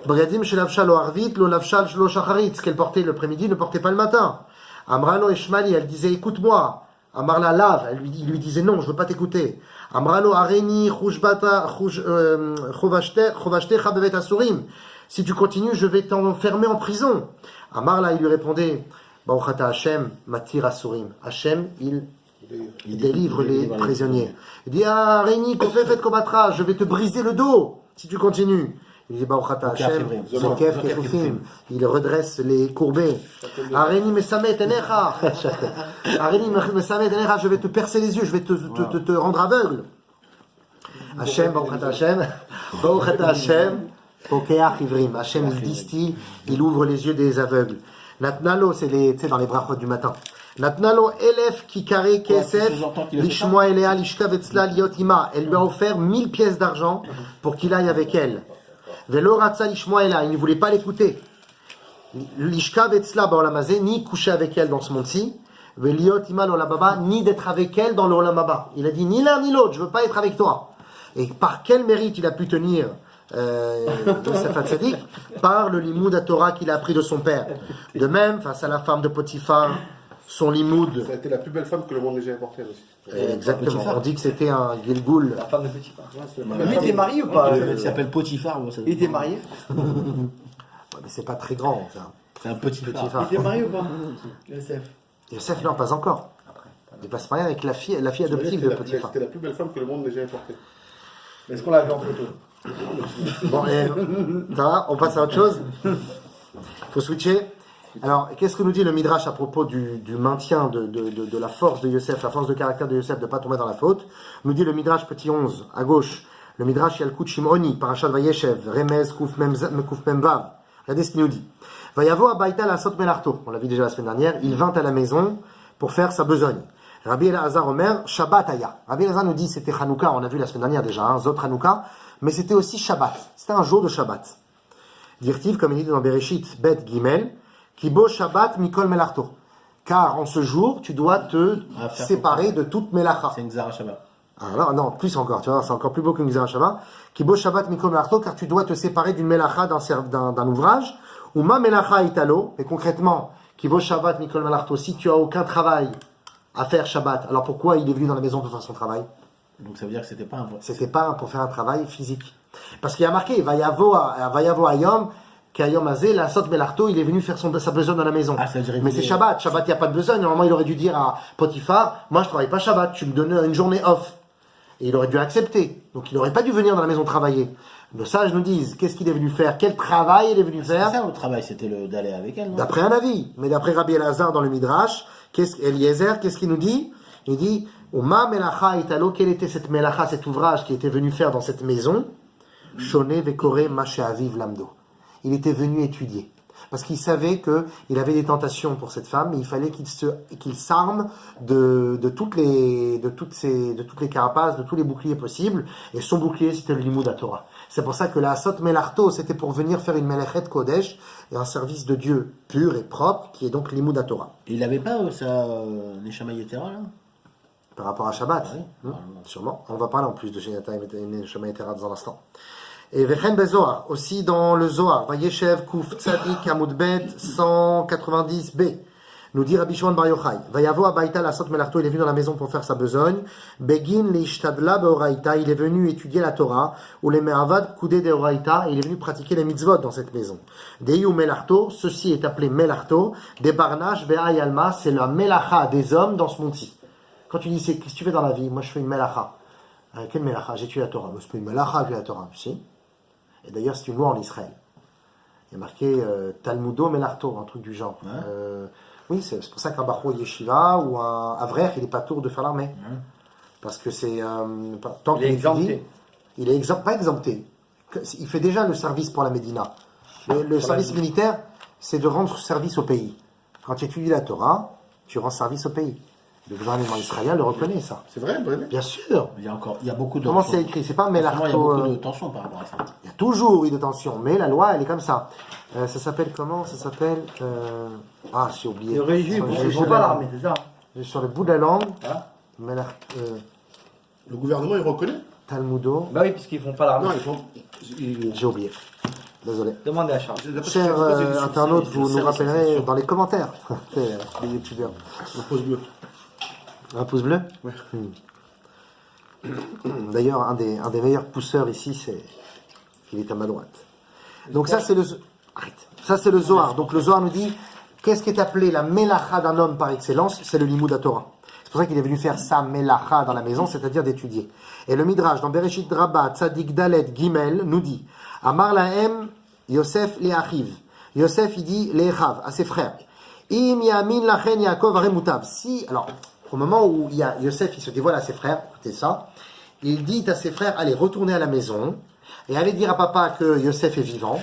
Begadim chez lavcha, lo arvit, lo lavcha, lo shacharit. Ce qu'elle portait l'après-midi ne portait pas le matin. Amrano Eshmali, elle disait, écoute-moi. Amarla lave, il lui disait non, je veux pas t'écouter. Amralo areni chovashtecha bevet asurim. Si tu continues, je vais t'enfermer en prison. Amarla, il lui répondait, Baruchata Hashem matir asurim. Hashem, il délivre les prisonniers. Il dit, ah, areni kofefet kobatra, je vais te briser le dos si tu continues. Il dit, Baruchata Hashem, Zokef Kefufim. Il redresse les courbés. Areni mesamet enecha. Areni mesamet enecha, je vais te percer les yeux, je vais te rendre aveugle. Hashem, Baruchata Hashem, Baruchata Hashem, Pokeach Ivrim. Hashem, il distille, il ouvre les yeux des aveugles. Natnalo, c'est dans les brachot du matin. Natnalo elef kikare kesef lishmoa elea lishka vetzla liotima. Elle lui a offert 1000 pièces d'argent pour qu'il aille avec elle. Velo ratza lishmoa elea. Il ne voulait pas l'écouter. Lishka vetzla baolamazé, ni coucher avec elle dans ce monde-ci. Veliotima l'olababa, ni d'être avec elle dans l'olamaba. Il a dit ni l'un ni l'autre, je veux pas être avec toi. Et par quel mérite il a pu tenir Yosef Hatzadik? Par le limoud à Torah qu'il a appris de son père. De même, face à la femme de Potiphar, son limoud. Ça a été la plus belle femme que le monde déjà ait portée aussi. Exactement. On dit que c'était un Gilgoul. La femme de petit part. Lui, il était marié ou pas? Il s'appelle Potiphar. Il était marié? Ouais, mais c'est pas très grand, ça. C'est un petit phare. Il était marié ou pas? Yosef. Yosef, non, pas encore. Il va se marier avec la fille adoptive de Potiphar. C'était la plus belle femme que le monde déjà ait portée. Est-ce qu'on l'a vu en photo? Bon, ça va, on passe à autre chose. Il faut switcher. Alors, qu'est-ce que nous dit le Midrash à propos du maintien de la force de Yosef, la force de caractère de Yosef de ne pas tomber dans la faute? Nous dit le Midrash petit 11, à gauche, le Midrash Yalkut Shimoni, Parashat Vayeshev, Remez, Kuf Mem Vav. Regardez ce qu'il nous dit. Vayavo Abaïta la Sot Melarto. On l'a vu déjà la semaine dernière. Il vint à la maison pour faire sa besogne. Rabbi Elazar Omer, Shabbat Aya. Rabbi Elazar nous dit c'était Hanouka, on a vu la semaine dernière déjà, Zot Hanouka, mais c'était aussi Shabbat. C'était un jour de Shabbat. Dirtiv, comme il dit dans Bereshit, Bet Gimel, Kibo Shabbat Mikol Melarto. Car en ce jour, tu dois te séparer de toute Melacha. C'est une Zara Shabbat. Alors, non, plus encore, tu vois, c'est encore plus beau qu'une Gzera Shabbat. Kibo Shabbat Mikol Melarto, car tu dois te séparer d'une Melacha d'un ouvrage. Ou ma Melacha Italo, et concrètement, Kibo Shabbat Mikol Melarto, si tu as aucun travail à faire Shabbat, alors pourquoi il est venu dans la maison pour faire son travail? Donc ça veut dire que c'était pas un vrai. C'était pas pour faire un travail physique. Parce qu'il y a marqué, Vayavo Ayom, Kayom Azé, la Sot Melarto, il est venu faire sa besogne dans la maison. Ah, ça veut dire mais c'est Shabbat. Shabbat, il n'y a pas de besogne. Normalement, il aurait dû dire à Potiphar, moi, je travaille pas Shabbat, tu me donnes une journée off. Et il aurait dû accepter. Donc, il n'aurait pas dû venir dans la maison travailler. Le sage nous dit, qu'est-ce qu'il est venu faire? Quel travail il est venu faire? C'est ça, le travail, c'était d'aller avec elle, non? D'après un avis. Mais d'après Rabbi Elazar dans le Midrash, Eliezer, qu'est-ce qu'il nous dit? Il dit, Oma Melacha Italo, quelle était cette Melacha, cet ouvrage qui était venu faire dans cette maison? Shone Vekore Mashe Aviv Lamdo. Il était venu étudier. Parce qu'il savait qu'il avait des tentations pour cette femme, mais il fallait qu'il s'arme de toutes les carapaces, de tous les boucliers possibles. Et son bouclier, c'était le Limud Torah. C'est pour ça que la Sot Melarto, c'était pour venir faire une Melechet Kodesh, et un service de Dieu pur et propre, qui est donc Limud Torah. Et il n'avait pas ça, Neshama Yetera, là? Par rapport à Shabbat, Oui, sûrement. On va parler en plus de Neshama Yetera dans un instant. Et Vechen Bezoar, aussi dans le Zohar, Vayeshev Kuf Tzadik Amudbet 190b, nous dit Rabbi Shimon Bar Yochai, Vayavo Abaïta la Sot Melarto, il est venu dans la maison pour faire sa besogne, Begin Leishtadla Beoraita, il est venu étudier la Torah, ou les Me'avad Koudé de Oraita, il est venu pratiquer les mitzvot dans cette maison. Deyu Melarto, ceci est appelé Melarto, des Barnash Be'ay Alma, c'est la Melacha des hommes dans ce monti. Quand tu dis, qu'est-ce que tu fais dans la vie? Moi je fais une Melacha. Quelle Melacha? J'étudie la Torah. Mais c'est pas une Melacha que la Torah, si. Et d'ailleurs, c'est une loi en Israël. Il y a marqué Talmudo Melarto, un truc du genre. Ouais. Oui, c'est pour ça qu'un Bachou Yeshiva ou un Avrer, il n'est pas tour de faire l'armée. Ouais. Parce que c'est. Tant qu'il est exempté. Il est pas exempté. Il fait déjà le service pour la Médina. Le service militaire, c'est de rendre service au pays. Quand tu étudies la Torah, tu rends service au pays. Le gouvernement israélien le reconnaît, ça. C'est vrai, Brené? Bien sûr. Il y a beaucoup de. Comment c'est écrit? C'est pas Melarto. Il y a beaucoup de tensions par rapport à ça. Il y a toujours eu de tensions, mais la loi, elle est comme ça. Ça s'appelle comment? Ça s'appelle. Ah, j'ai oublié. Le régime, ils font pas l'armée, c'est ça? Sur le bout de la langue. Hein? Le gouvernement, il reconnaît? Talmudo. Bah oui, puisqu'ils font pas l'armée. Non, ils font. J'ai oublié. Désolé. Demandez à Charles. Cher internaute, vous nous rappellerez dans les commentaires. Les youtubeurs. Un pouce bleu. Un pouce bleu? Ouais. D'ailleurs, un des meilleurs pousseurs ici, il est à ma droite. Donc ça, c'est le... Arrête. Ça, c'est le Zohar. Donc le Zohar nous dit, qu'est-ce qui est appelé la Melacha d'un homme par excellence? C'est le Limud Torah. C'est pour ça qu'il est venu faire sa Melacha dans la maison, c'est-à-dire d'étudier. Et le Midrash, dans Bereshit Rabbah, Tzadik Dalet Gimel, nous dit, Amar Lahem, Yosef Le'achiv. Yosef, il dit Le'achav, à ses frères. Im Yamin Lachen Yaakov Aremutav. Si, alors... Au moment où il y a Yosef, il se dévoile à ses frères, écoutez ça, il dit à ses frères, allez, retournez à la maison, et allez dire à papa que Yosef est vivant,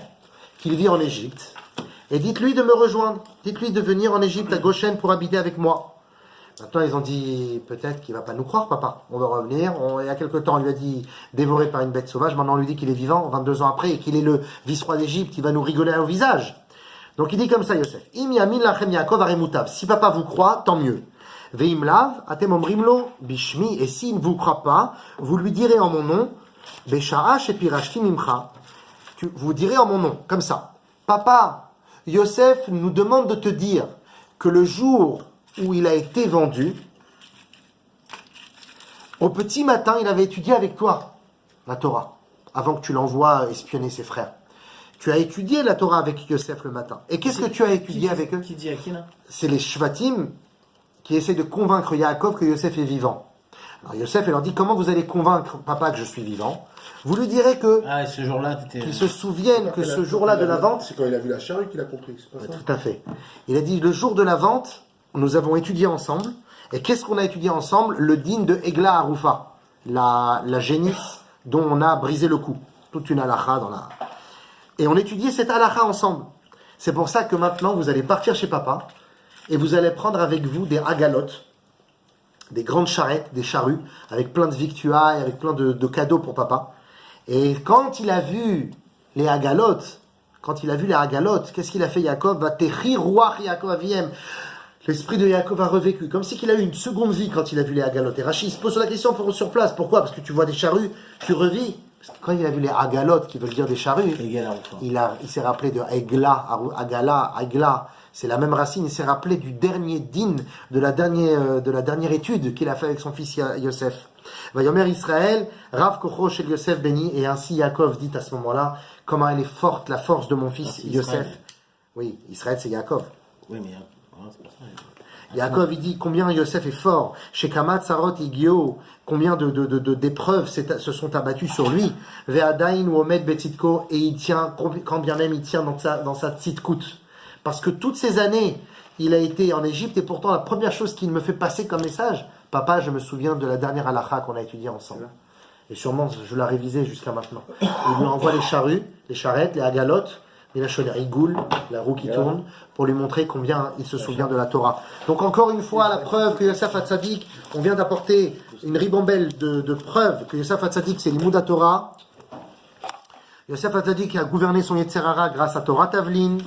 qu'il vit en Égypte, et dites-lui de me rejoindre, dites-lui de venir en Égypte à Goshen pour habiter avec moi. Maintenant, ils ont dit, peut-être qu'il ne va pas nous croire, papa, on va revenir, il y a quelque temps, on lui a dit, dévoré par une bête sauvage, maintenant on lui dit qu'il est vivant, 22 ans après, et qu'il est le vice-roi d'Égypte, il va nous rigoler au visage. Donc il dit comme ça, Yosef, Im Yamin Lachem Yaakov Aremutav, si papa vous croit, tant mieux. Veimlav, atem omrimlo, bishmi, et s'il ne vous croit pas, vous lui direz en mon nom, Besha'ash et pirashti mimcha, vous direz en mon nom, comme ça. Papa, Yosef nous demande de te dire que le jour où il a été vendu, au petit matin, il avait étudié avec toi la Torah, avant que tu l'envoies espionner ses frères. Tu as étudié la Torah avec Yosef le matin. Et qu'est-ce que tu as étudié avec eux? Qui dit à qui là? C'est les Shvatim qui essaient de convaincre Yaakov que Yosef est vivant. Alors Yosef, il leur dit, comment vous allez convaincre papa que je suis vivant? Vous lui direz que Ah, et ce jour-là, t'étais. qu'il se souvienne que ce jour-là de la vente, C'est quand il a vu la charrue qu'il a compris, c'est pas ouais, ça? tout à fait. Il a dit, le jour de la vente, nous avons étudié ensemble. Et qu'est-ce qu'on a étudié ensemble? Le din de Egla Haroufa, la génisse dont on a brisé le cou. Toute une halakha dans la... Et on étudiait cette halakha ensemble. C'est pour ça que maintenant, vous allez partir chez papa et vous allez prendre avec vous des agalotes, des grandes charrettes, des charrues, avec plein de victuailles, avec plein de cadeaux pour papa. Et quand il a vu les agalotes, qu'est-ce qu'il a fait Yaakov? Ruach Yaakov Aviem. L'esprit de Yaakov a revécu, comme si qu'il a eu une seconde vie quand il a vu les agalotes. Et Rachid se pose la question sur place, pourquoi? Parce que tu vois des charrues, tu revis. Parce que quand il a vu les agalotes, qui veulent dire des charrues, Égal à Rufa. il s'est rappelé de Agala, c'est la même racine, il s'est rappelé du dernier din, de la dernière étude qu'il a fait avec son fils Yosef. Vayomer Israël, Rav Kocho chez Yosef béni, et ainsi Yaakov dit à ce moment-là, comment elle est forte, la force de mon fils Yosef. Oui, Israël c'est Yaakov. Oui, mais c'est pour ça. Yaakov, il dit combien Yosef est fort. Chez Kamat, Sarot, Igio, combien d'épreuves se sont abattues sur lui. Ve'adain ou Omed Betitko, et il tient, quand bien même il tient dans sa tzitkout. Parce que toutes ces années, il a été en Égypte, et pourtant la première chose qu'il me fait passer comme message, papa, je me souviens de la dernière halakha qu'on a étudiée ensemble. Et sûrement, je l'ai révisée jusqu'à maintenant. Il lui envoie les charrues, les charrettes, les agalotes, il a choisi Igoul, la roue qui tourne, pour lui montrer combien il se souvient de la Torah. Donc encore une fois, la preuve que Yosef Hatzadik, on vient d'apporter une ribambelle de preuves que Yosef Hatzadik, c'est l'Imoud Torah. Yosef Hatzadik a gouverné son Yetzerara grâce à Torah Tavlin.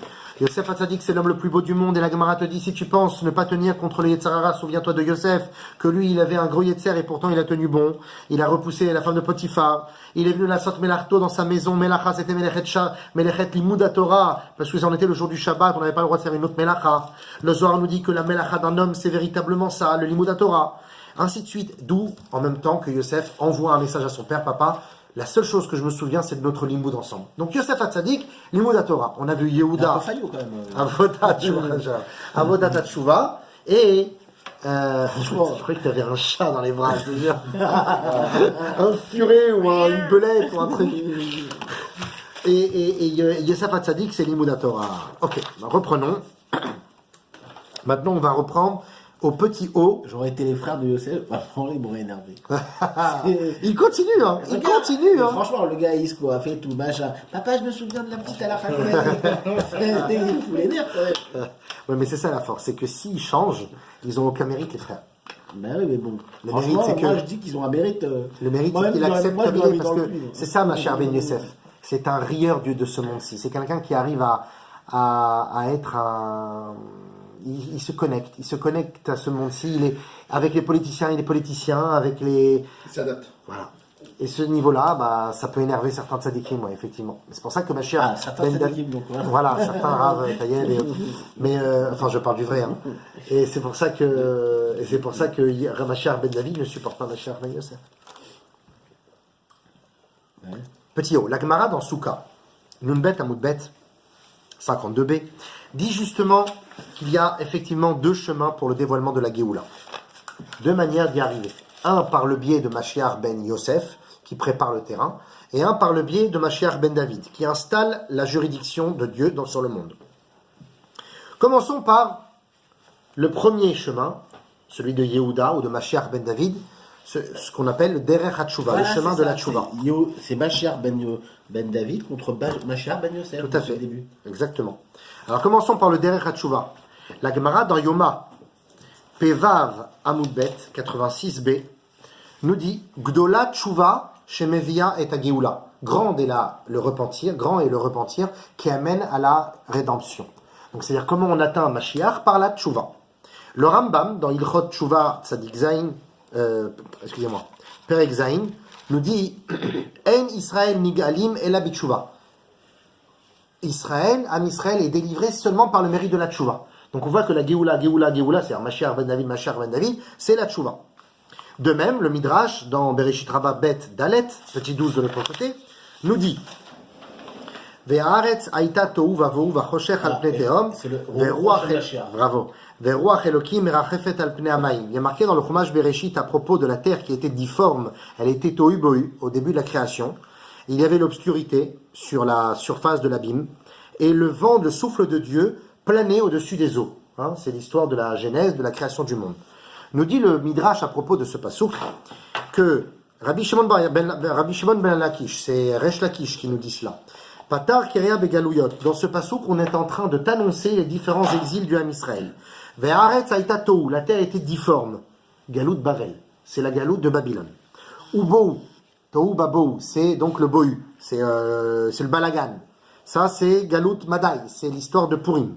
Yosef Hatzadik, c'est l'homme le plus beau du monde, et la Gemara te dit, si tu penses ne pas tenir contre le Yetzerara, souviens-toi de Yosef, que lui, il avait un gros Yetzer, et pourtant il a tenu bon. Il a repoussé la femme de Potiphar. Il est venu la sorte Melarto dans sa maison. Melacha, c'était Melechet Limouda Torah, parce que ça en était le jour du Shabbat, on n'avait pas le droit de faire une autre Melacha. Le Zohar nous dit que la Melacha d'un homme, c'est véritablement ça, le Limouda Torah. Ainsi de suite, d'où, en même temps que Yosef envoie un message à son père, papa, la seule chose que je me souviens, c'est de notre limoud ensemble. Donc Yosef Hatzadik, limoud à Torah. On a vu Yehuda, Avodat Hatshuva, et je croyais que tu avais un chat dans les bras, je te jure. Un furet ou une belette ou un truc. Et Yosef Hatzadik, c'est l'imoud à Torah. Ok, reprenons. Maintenant, on va reprendre au petit O. J'aurais été les frères de Yosef, franchement, ils m'auraient énervé. Il continue, hein. Il continue, hein. Franchement, le gars, il se a fait tout, machin. Papa, je me souviens de la petite à la fin. Il fout les nerfs, quand même. Ouais, mais c'est ça la force, c'est que s'ils changent, ils ont aucun mérite, les frères. Ben oui, mais bon. Le Franchement, mérite, c'est moi, que- je dis qu'ils ont un mérite. Le mérite, Moi-même, c'est qu'il accepte moi, je comme l'aurais il est, mis parce dans que le cul. c'est ça, ma chère Ben Yosef. C'est un rieur de ce monde-ci. C'est quelqu'un qui arrive à être un... Il se connecte à ce monde-ci. Il est avec les politiciens, il est politicien, avec les... Il s'adapte. Voilà. Et ce niveau-là, bah, ça peut énerver certains tzadikim, ouais, effectivement. C'est pour ça que ma chère certains Ben tzadikim, donc, ouais. voilà, certains Rav Tayeb, mais enfin, je parle du vrai. Hein. Et c'est pour ça que ma chère Ben David ne supporte pas ma chère Ben Yosef. Ouais. Petit O, la Gemara dans Souka, Nunbet Amoudbet 52b, dit justement qu'il y a effectivement deux chemins pour le dévoilement de la Géoula. Deux manières d'y arriver. Un par le biais de Mashiach ben Yosef, qui prépare le terrain, et un par le biais de Mashiach ben David, qui installe la juridiction de Dieu sur le monde. Commençons par le premier chemin, celui de Yehuda ou de Mashiach ben David, ce qu'on appelle le Derech HaTshuva, Voilà, le chemin c'est de ça, la Tshuva. C'est Mashiach ben David contre Mashiach ben Yosef. Tout à fait. Au début. Exactement. Alors commençons par le Derech HaTshuva. La Gemara dans Yoma, Pevav Amoudbet 86b, nous dit Gdola Tshuva Shemevia et Agéoula. Grand est le repentir qui amène à la rédemption. Donc c'est-à-dire comment on atteint un Mashiach par la Tshuva. Le Rambam dans Ilchot Tshuva Tzadik Zain, Perek Zain, nous dit En Israël Nigalim Ela Bitshuva. Am Israël est délivré seulement par le mérite de la Tshuva. Donc on voit que la Géoula, c'est-à-dire Mashiach ben David, c'est la Tshuva. De même, le Midrash, dans Bereshit Rabbah Bet Dalet, petit 12 de l'autre côté, nous dit Ve'aretz aïta tohu vavohu vachoshech al pnei tehom. C'est le Ve'ruach Rosh Hashanah. Bravo. Ve'ruach Elokim merachefet al pnei hamayim. Il y a marqué dans le Chumash Bereshit à propos de la terre qui était difforme. Elle était tohu bohu au début de la création. Il y avait l'obscurité sur la surface de l'abîme. Et le vent, le souffle de Dieu, planait au-dessus des eaux. Hein, c'est l'histoire de la genèse, de la création du monde. Nous dit le Midrash à propos de ce passouk que Rabbi Shimon ben Lakish, c'est Resh Lakish qui nous dit cela. Patar Keria Begalouyot. Dans ce passouk, on est en train de t'annoncer les différents exils du Ham Israël. Ve'aretz haïta tohu. La terre était difforme. Galout Bavel. C'est la galoute de Babylone. Ubou. Tohu babou. C'est donc le bohu. C'est le balagan. Ça, c'est Galout Madaï. C'est l'histoire de Purim.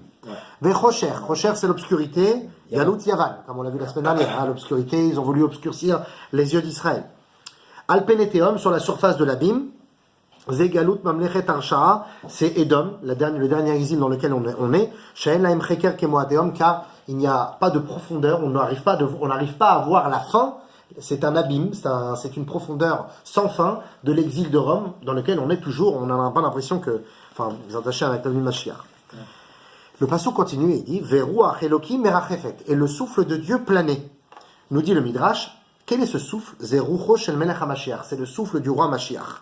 Ve'chosher. Chosher, c'est l'obscurité. Galout Yavan. Comme on l'a vu la semaine dernière. Hein, l'obscurité, ils ont voulu obscurcir les yeux d'Israël. Alpeneteum, sur la surface de l'abîme. Zegalout Mamlechet Arsha'a, c'est Edom, le dernier exil dans lequel on est. She'en lahem cheker kemoateum, car il n'y a pas de profondeur, on n'arrive pas à voir la fin. C'est un abîme, c'est une profondeur sans fin de l'exil de Rome dans lequel on est toujours. On n'a pas l'impression que, enfin, vous attachez avec la venue de Mashiach. Le passage continue et dit Veruach Elokim merachefet, et le souffle de Dieu planait. Nous dit le Midrash, quel est ce souffle? Zerucho shel melech HaMashiach, c'est le souffle du roi Mashiach.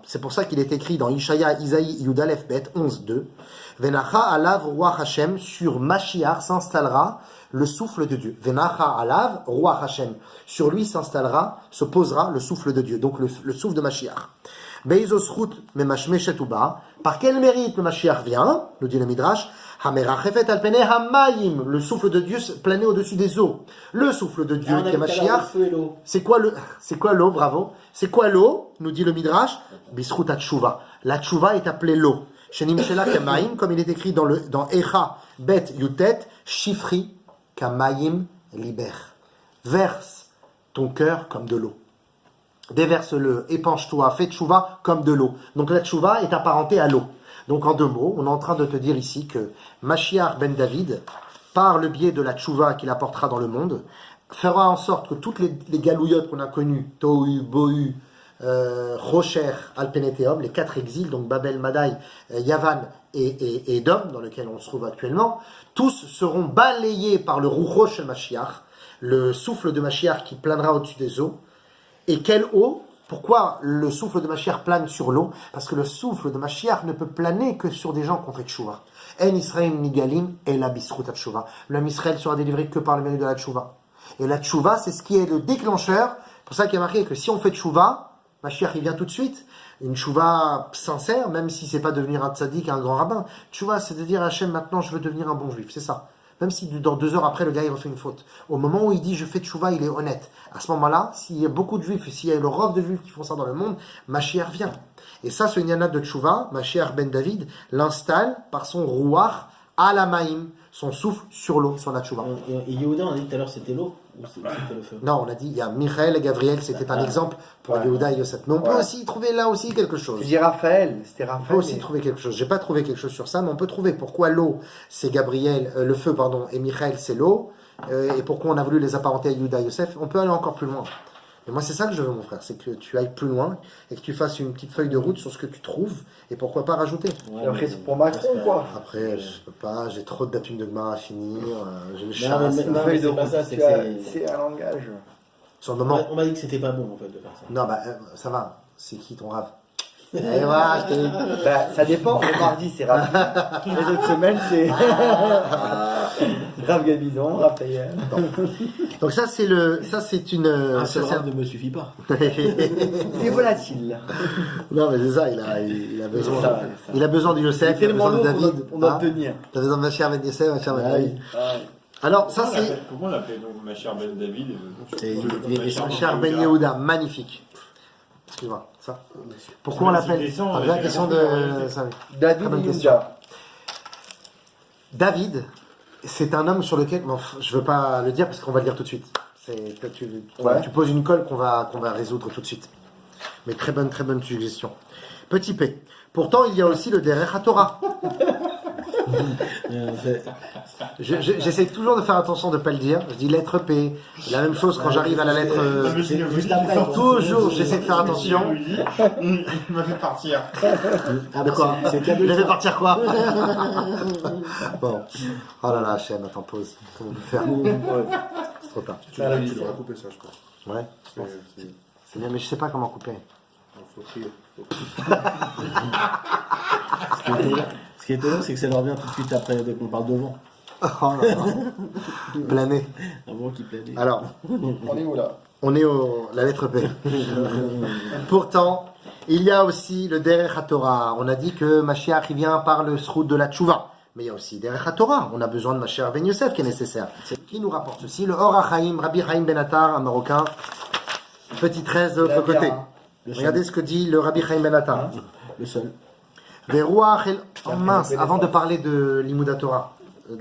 C'est pour ça qu'il est écrit dans Ishaïa, Isaïe, Yudalef Bet 11.2. Venacha alav roi Hashem, sur Mashiach s'installera le souffle de Dieu. Venacha alav roi Hashem, sur lui s'installera, se posera le souffle de Dieu, donc le souffle de Mashiach. Beizosrut memashmeshet uba. Par quel mérite le Mashiach vient, nous dit le Midrash, Hamerachefet alpene hamayim, le souffle de Dieu planait au-dessus des eaux. Le souffle de Dieu qui est Mashiach. C'est quoi l'eau, bravo? C'est quoi l'eau, nous dit le Midrash? Bisrut atshuva. La tshuva est appelée l'eau. Shenim shela kamayim, comme il est écrit dans Echa Bet Yutet, Shifri kamayim liber. Verse ton cœur comme de l'eau. Déverse-le, épanche-toi, fais tshuva comme de l'eau. Donc la tshuva est apparentée à l'eau. Donc en deux mots, on est en train de te dire ici que Mashiach ben David, par le biais de la tshuva qu'il apportera dans le monde, fera en sorte que toutes les galouillottes qu'on a connues, Tohu, Bohu, Rocher, Alpeneteum, les quatre exils, donc Babel, Madaï, Yavan et Edom, dans lesquels on se trouve actuellement, tous seront balayés par le Ruchosh Mashiach, le souffle de Mashiach qui planera au-dessus des eaux. Et quelle eau? Pourquoi le souffle de Mashiach plane sur l'eau? Parce que le souffle de Mashiach ne peut planer que sur des gens qui ont fait tchouva. En Israël nigalim et la bisrut tchouva. L'homme Israël sera délivré que par le mérite de la tchouva. Et la tchouva, c'est ce qui est le déclencheur. C'est pour ça qu'il y a marqué que si on fait tchouva, Mashiach il vient tout de suite. Une tchouva sincère, même si c'est pas devenir un tzaddik, un grand rabbin. Tchouva, c'est de dire à Hachem, maintenant je veux devenir un bon juif. C'est ça. Même si dans 2 heures après, le gars il refait une faute. Au moment où il dit je fais tchouva, il est honnête. À ce moment-là, s'il y a beaucoup de juifs, s'il y a le rov de juifs qui font ça dans le monde, Mashiach vient. Et ça, ce Nyanat de tchouva, Mashiach ben David, l'installe par son rouach à la maïm, son souffle sur l'eau, sur la tchouva. Et Yehuda, on a dit tout à l'heure, c'était l'eau ou c'était le feu? Non, on a dit, il y a Michael et Gabriel, c'était un exemple pour Yehuda et Yosef. Mais on peut aussi trouver là aussi quelque chose. Tu dis Raphaël, c'était On peut Raphaël. aussi trouver quelque chose. J'ai pas trouvé quelque chose sur ça, mais on peut trouver pourquoi l'eau, c'est Gabriel, le feu, pardon, et Michael, c'est l'eau, et pourquoi on a voulu les apparenter à Yehuda et Yosef. On peut aller encore plus loin. Et moi, c'est ça que je veux, mon frère, c'est que tu ailles plus loin et que tu fasses une petite feuille de route sur ce que tu trouves et pourquoi pas rajouter. Et après, c'est pour Macron, quoi. Après, je peux pas, j'ai trop de baptêmes de Gemara à finir, j'ai le Non, chat. mais c'est- non, mais c'est pas ça, c'est que C'est un langage. Sur le moment. On m'a dit que c'était pas bon en fait de faire ça. Non, bah, ça va. C'est qui ton rave? Et voilà, je t'ai dit. Bah, ça dépend. Le mardi, c'est Rav. Les autres semaines, c'est Rav Gabidon, Raphaël. Donc ça, c'est une. Un ça, seul c'est rave ne me suffit pas. Il est volatile. Non, mais c'est ça, il a besoin. Ça, Il a besoin du Yosef, C'est il a tellement besoin de lourd David. qu'on doit Hein? tenir. T'as besoin de Machir Ben Yosef, Machir Ben Ah David. oui. Alors, ça, c'est Pourquoi on l'appelait donc Machir Ben David Machir Ben Yehuda, magnifique. Excuse-moi, ça. Pourquoi on l'appelle? Ah, la question de. ça, oui. David Très bonne et question. Yehuda. David, c'est un homme sur lequel. Bon, je veux pas le dire parce qu'on va le dire tout de suite. Tu poses une colle qu'on va résoudre tout de suite. Mais très bonne suggestion. Petit P. Pourtant, il y a aussi le Derech HaTorah. J'essaie toujours de faire attention de ne pas le dire. Je dis lettre P. La même chose quand j'arrive à la lettre. Juste après. Toujours, j'essaie de faire attention. Il m'a fait partir. De quoi C'est le cas de Il a le fait dire. partir quoi? Bon. Oh là là, Hachem, attends, pause. Comment on peut faire? C'est trop tard. Tu devrais couper ça, je pense. Ouais, c'est bien, mais je sais pas comment couper. Faut crier. Ce qui est étonnant, c'est que ça leur vient tout de suite après, dès qu'on parle de vent. Oh là là. Planer. Un vent qui planait. Alors, On est où là? on est la lettre P. Pourtant, il y a aussi le Derech HaTorah. On a dit que Mashiach il vient par le Srout de la Tchouva. Mais il y a aussi Derech HaTorah. On a besoin de Mashiach Ben Yosef qui est nécessaire. Qui nous rapporte aussi le Or HaChaim, Rabbi Chaim Ben Attar, un Marocain. Petit 13 de l'autre côté. Regardez ce que dit le Rabbi Chaim Ben Attar. Le seul. Verouach el... Oh mince, avant de parler de l'Imouda Torah,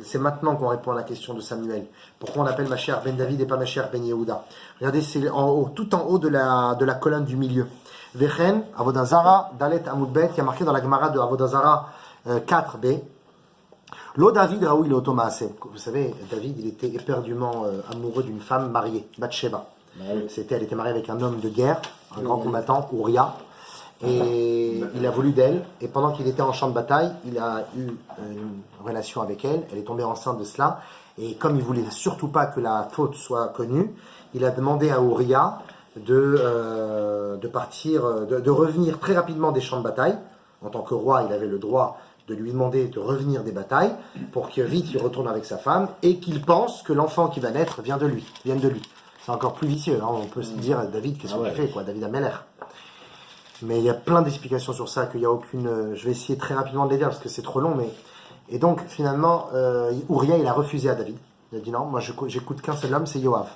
c'est maintenant qu'on répond à la question de Samuel. Pourquoi on appelle Mashiach Ben David et pas Mashiach Ben Yehuda? Regardez, c'est en haut, tout en haut de la colonne du milieu. Vechen, Avodazara, Dalet Amoudbet, qui a marqué dans la Gemara de Avodazara 4b. Lo David Raoui le Otomaase. Vous savez, David, il était éperdument amoureux d'une femme mariée, Bathsheba. Elle était mariée avec un homme de guerre, un grand combattant, Uriah. Et il a voulu d'elle, et pendant qu'il était en champ de bataille, il a eu une relation avec elle, elle est tombée enceinte de cela, et comme il voulait surtout pas que la faute soit connue, il a demandé à Uriah de partir, de revenir très rapidement des champs de bataille. En tant que roi, il avait le droit de lui demander de revenir des batailles, pour que vite il retourne avec sa femme, et qu'il pense que l'enfant qui va naître vienne de lui. C'est encore plus vicieux, hein. On peut se dire, David, qu'est-ce que tu fais, quoi, David Ameller. Mais il y a plein d'explications sur ça, qu'il n'y a aucune... Je vais essayer très rapidement de les dire parce que c'est trop long, mais... Et donc, finalement, Uriah, il a refusé à David. Il a dit non, moi j'écoute qu'un seul homme, c'est Yoav.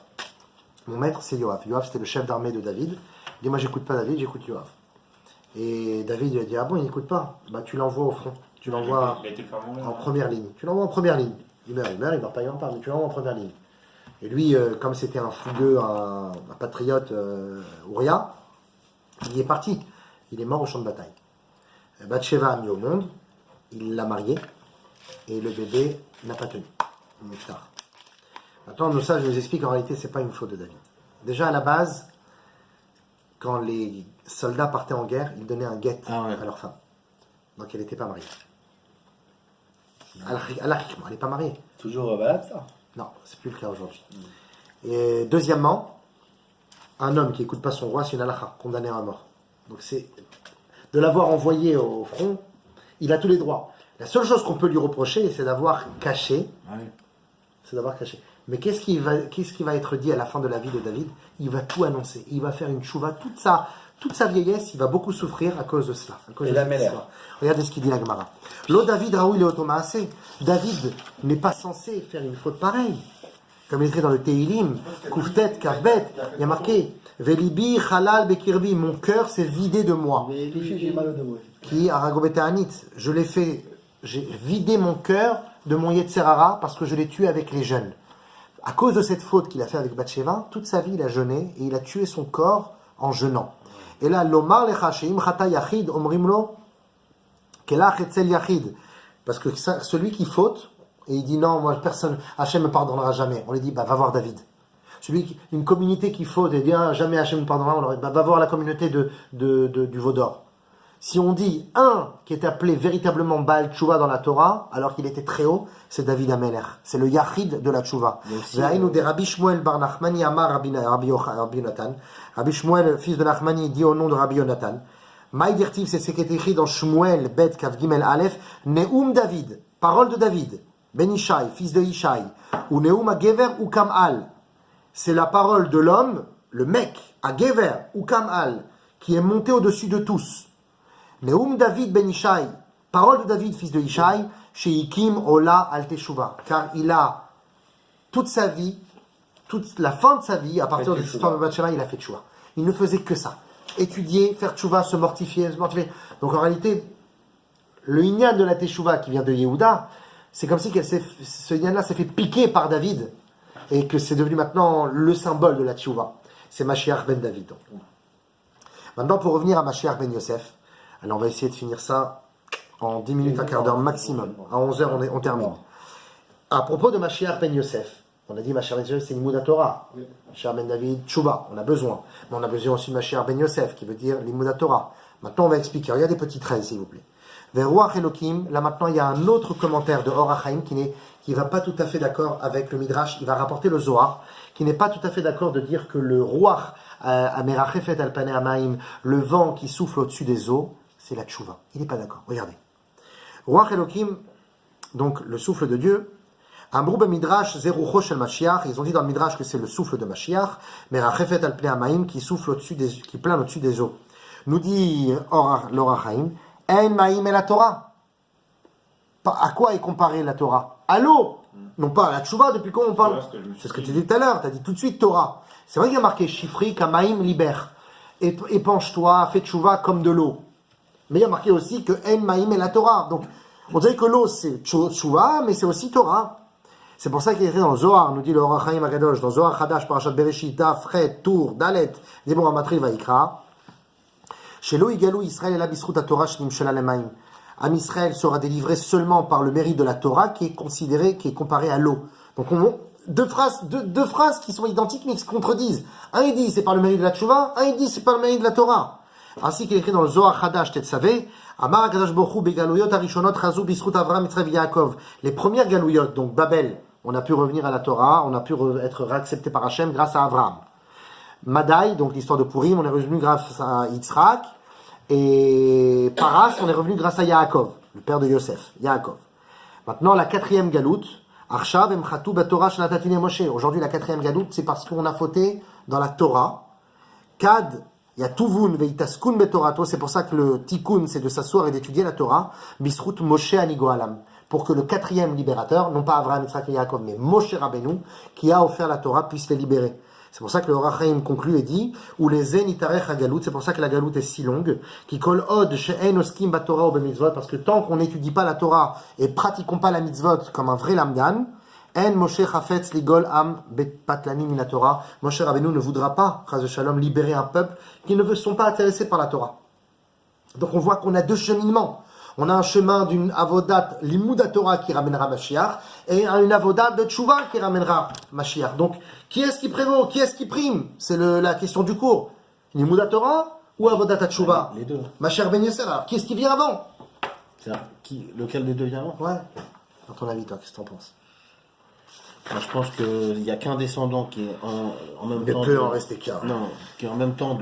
Mon maître, c'est Yoav. Yoav, c'était le chef d'armée de David. Il dit, moi j'écoute pas David, j'écoute Yoav. Et David lui a dit, ah bon, il n'écoute pas? Bah tu l'envoies au front. Tu l'envoies en première ligne. Tu l'envoies en première ligne. Il meurt, il meurt pas, mais tu l'envoies en première ligne. Et lui, comme c'était un fougueux, un patriote, Uriah, il est parti. Il est mort au champ de bataille. Bathsheba a mis au monde, il l'a marié, et le bébé n'a pas tenu. Niftar. Maintenant, ça, je vous explique, en réalité, c'est pas une faute de David. Déjà, à la base, quand les soldats partaient en guerre, ils donnaient un guet à leur femme. Donc, elle n'était pas mariée. Elle n'est pas mariée. Toujours valable ça? Non, c'est plus le cas aujourd'hui. Et deuxièmement, un homme qui n'écoute pas son roi, c'est une halakha, condamné à mort. Donc c'est de l'avoir envoyé au front, il a tous les droits. La seule chose qu'on peut lui reprocher, c'est d'avoir caché. C'est d'avoir caché. Mais qu'est-ce qui va être dit à la fin de la vie de David? Il va tout annoncer. Il va faire une chouva. Toute sa vieillesse, il va beaucoup souffrir à cause de cela. À cause de cette histoire. Regardez ce qu'il dit la Gemara. Lo David Raoui le Otomaase. David n'est pas censé faire une faute pareille. Comme il est écrit dans le Teilim, Kouftet, Kavbet, il y a marqué Velibi, Halal, Bekirbi, mon cœur s'est vidé de moi. J'ai mal au dos. Qui Aragobet Anit, j'ai vidé mon cœur de mon Yetzerara parce que je l'ai tué avec les jeunes. À cause de cette faute qu'il a fait avec Bathsheba, toute sa vie il a jeûné et il a tué son corps en jeûnant. Et là, Lomar lecha sheim chata yachid omrimlo kelach etzel yachid. Parce que celui qui faute, et il dit non, moi personne, Hachem me pardonnera jamais. On lui dit, va voir David. Une communauté qui faute et dit, jamais Hachem me pardonnera, on leur dit, va voir la communauté du Vaudor. Si on dit un qui est appelé véritablement Baal Tchouva dans la Torah, alors qu'il était très haut, c'est David Ameler. C'est le Yachid de la Tchouva. Ve'aïnou de Rabbi Shmuel bar Nachmani Amar Rabbi Yonatan. Rabbi Shmuel, fils de Nachmani, dit au nom de Rabbi Yonatan. Maïdirtiv, c'est ce qui est écrit dans Shmuel, Bet, Kav Gimel Aleph, Neum David, parole de David, Ben Ishai, fils de Ishai, ou Neum Agever ou Kam'al. C'est la parole de l'homme, le mec, Agever ou Kam'al, qui est monté au-dessus de tous. Neum David Ben Ishai, parole de David, fils de Ishai, chez Ikim Ola Al Teshuva, car il a toute sa vie, toute la fin de sa vie, à partir de l'histoire de Bathsheba, il a fait Teshuva. Il ne faisait que ça. Étudier, faire Teshuva, se mortifier. Donc en réalité, le Inyan de la Teshuva qui vient de Yehuda, c'est comme si ce Inyan-là s'est fait piquer par David et que c'est devenu maintenant le symbole de la Teshuva. C'est Mashiach ben David. Donc. Maintenant, pour revenir à Mashiach ben Yosef, alors on va essayer de finir ça en 10 minutes, un quart d'heure maximum. À 11h, on termine. À propos de Mashiach ben Yosef, on a dit Mashiach ben Yosef, c'est Limud Torah. Mashiach ben David, Tshuva, on a besoin. Mais on a besoin aussi de Mashiach ben Yosef, qui veut dire Limud Torah. Maintenant, on va expliquer. Regardez des petits traits, s'il vous plaît. Vers Ruach Elokim, là maintenant, il y a un autre commentaire de Or HaChaim qui va pas tout à fait d'accord avec le Midrash. Il va rapporter le Zohar, qui n'est pas tout à fait d'accord de dire que le Ruach Amerachefet al Panei Hamaim, le vent qui souffle au-dessus des eaux, c'est la Tshuva. Il n'est pas d'accord. Regardez. Ruach Elokim, donc le souffle de Dieu. Amrou ben Midrash Zerucho shel Mashiach. Ils ont dit dans le Midrash que c'est le souffle de Mashiach. Merachefet al Panei Hamaim, qui souffle au-dessus qui plane au-dessus des eaux. Nous dit l'Or HaChaim, En Maïm et la Torah. À quoi est comparée la Torah? À l'eau, non pas à la Tshuva. Depuis quand on parle? C'est ce que tu dis tout à l'heure. Tu as dit tout de suite Torah. C'est vrai qu'il y a marqué Shifri, Kamaïm, libère. Épanche-toi, fais Tshuva comme de l'eau. Mais il y a marqué aussi que En Maïm et la Torah. Donc, on dirait que l'eau c'est Tshuva, mais c'est aussi Torah. C'est pour ça qu'il est écrit dans le Zohar, nous dit le Or HaChaim Agadosh, dans Zohar Chadash, Parashat Bereshit, Daf, Chet, Tour, Dalet, Dibur Amatri, Vaikra. Chez Lo Igalou Israël et la Bisrut Torah Shnim Shel Alemaim. Am Israël sera délivré seulement par le mérite de la Torah qui est comparé à l'eau. Donc deux phrases qui sont identiques mais qui se contredisent. Un il dit c'est par le mérite de la Tshuva, un il dit c'est par le mérite de la Torah. Ainsi qu'il est écrit dans le Zohar Chadash Tetzavé, Amar HaKadosh Baruch Hu Begaluyot Arishonot Chazou Bisrut Avram Yitzchak Yaakov. Les premières Galouyot, donc Babel, on a pu revenir à la Torah, on a pu être réaccepté par Hachem grâce à Avram. Madai, donc l'histoire de Purim, on est revenu grâce à Yitzhak. Et Paras, on est revenu grâce à Yaakov, le père de Yosef, Yaakov. Maintenant, la quatrième galoute, Arshav Emchatu Batorah Shnatatine Moshe. Aujourd'hui, la quatrième galoute, c'est parce qu'on a fauté dans la Torah. Kad, il y a Tuvun Veitaskun Betorato, c'est pour ça que le Tikkun, c'est de s'asseoir et d'étudier la Torah. Bisrut Moshe Anigoalam. Pour que le quatrième libérateur, non pas Avraham, Yitzhak et Yaakov, mais Moshe Rabbeinu, qui a offert la Torah, puisse les libérer. C'est pour ça que le Or HaChaim conclut et dit ou les enitarech hagalout, c'est pour ça que la galoute est si longue, qui kol od she'en oskim batorah ou bemitzvot, parce que tant qu'on n'étudie pas la Torah et pratiquons pas la mitzvot comme un vrai lamdan, en Moshe chafetz ligol am bet patlani min la Torah, Moshe Rabbeinu ne voudra pas, chas de shalom, libérer un peuple qui ne sont pas intéressés par la Torah. Donc on voit qu'on a deux cheminements. On a un chemin d'une avodat limud Torah qui ramènera Mashiach et une avodat de Tshuva qui ramènera Mashiach. Donc, qui est-ce qui prévaut? Qui est-ce qui prime? C'est la question du cours. Limud Torah ou avodat Tshuva? Les deux. Mashiach ben Yosef. Alors, qui est-ce qui vient avant? Lequel des deux vient avant? Ouais. À ton avis, toi, qu'est-ce que t'en penses? Moi, je pense qu'il n'y a qu'un descendant qui est en même temps. Il peut en rester qu'un. Non, qui est en même temps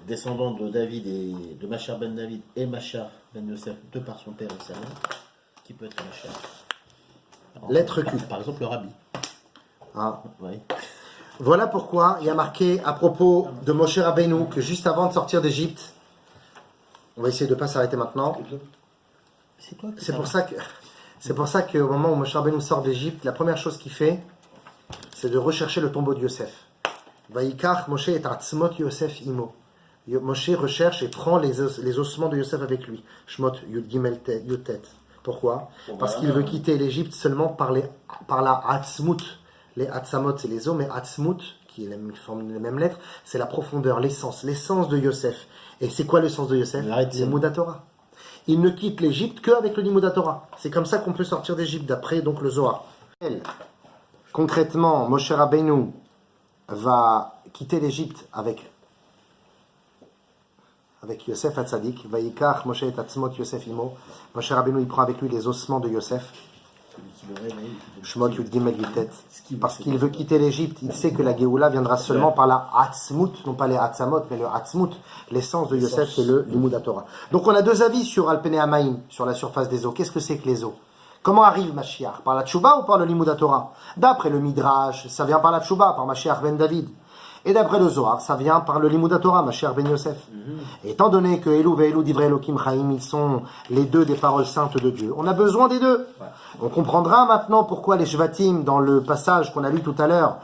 descendant de David et de Mashiach ben David et Mashiach ben Yosef, de par son père et sa mère, qui peut être Mashiach. L'être Q. Par exemple, le rabbi. Ah. Oui. Voilà pourquoi il y a marqué à propos de Moshe Rabbeinu que juste avant de sortir d'Égypte, on va essayer de ne pas s'arrêter maintenant. C'est pour ça qu'au moment où Moshe Rabbeinu sort d'Égypte, la première chose qu'il fait, c'est de rechercher le tombeau de Yosef. Vaikach Moshe et Atzmot Yosef Imo. Moshe recherche et prend les ossements de Yosef avec lui. Shmot Yud Gimel Yud Tet. Pourquoi? Parce qu'il veut quitter l'Égypte seulement par la Atzmut. Les Atzamot, c'est les os, mais Atzmut, qui forme les mêmes lettres, c'est la profondeur, l'essence de Yosef. Et c'est quoi l'essence de Yosef? C'est Limud Torah. Il ne quitte l'Égypte qu'avec le Limud Torah. C'est comme ça qu'on peut sortir d'Égypte, d'après donc le Zohar. Concrètement, Moshe Rabbeinu va quitter l'Égypte avec Yosef Hatzadik. Vaikach Moshe et Atzmot Yosef Imo. Moshe Rabbeinu, il prend avec lui les ossements de Yosef. Shmot Yud Gimel Yud Tet. Parce qu'il veut quitter l'Égypte, il sait que la Géoula viendra seulement par la Atzmut, non pas les Atzamot, mais le Atzmut, l'essence de Yosef, c'est le Limud Torah. Donc on a deux avis sur Alpene Hamaim, sur la surface des eaux. Qu'est-ce que c'est que les eaux? Comment arrive Mashiach? Par la Tshuva ou par le Limud Torah? D'après le Midrash, ça vient par la Tshuva, par Mashiach ben David. Et d'après le Zohar, ça vient par le Limud Torah, Mashiach ben Yosef. Étant donné que Elou ve'Elou divrei Elokim Chaim, ils sont les deux des paroles saintes de Dieu, on a besoin des deux. On comprendra maintenant pourquoi les Shvatim, dans le passage qu'on a lu tout à l'heure,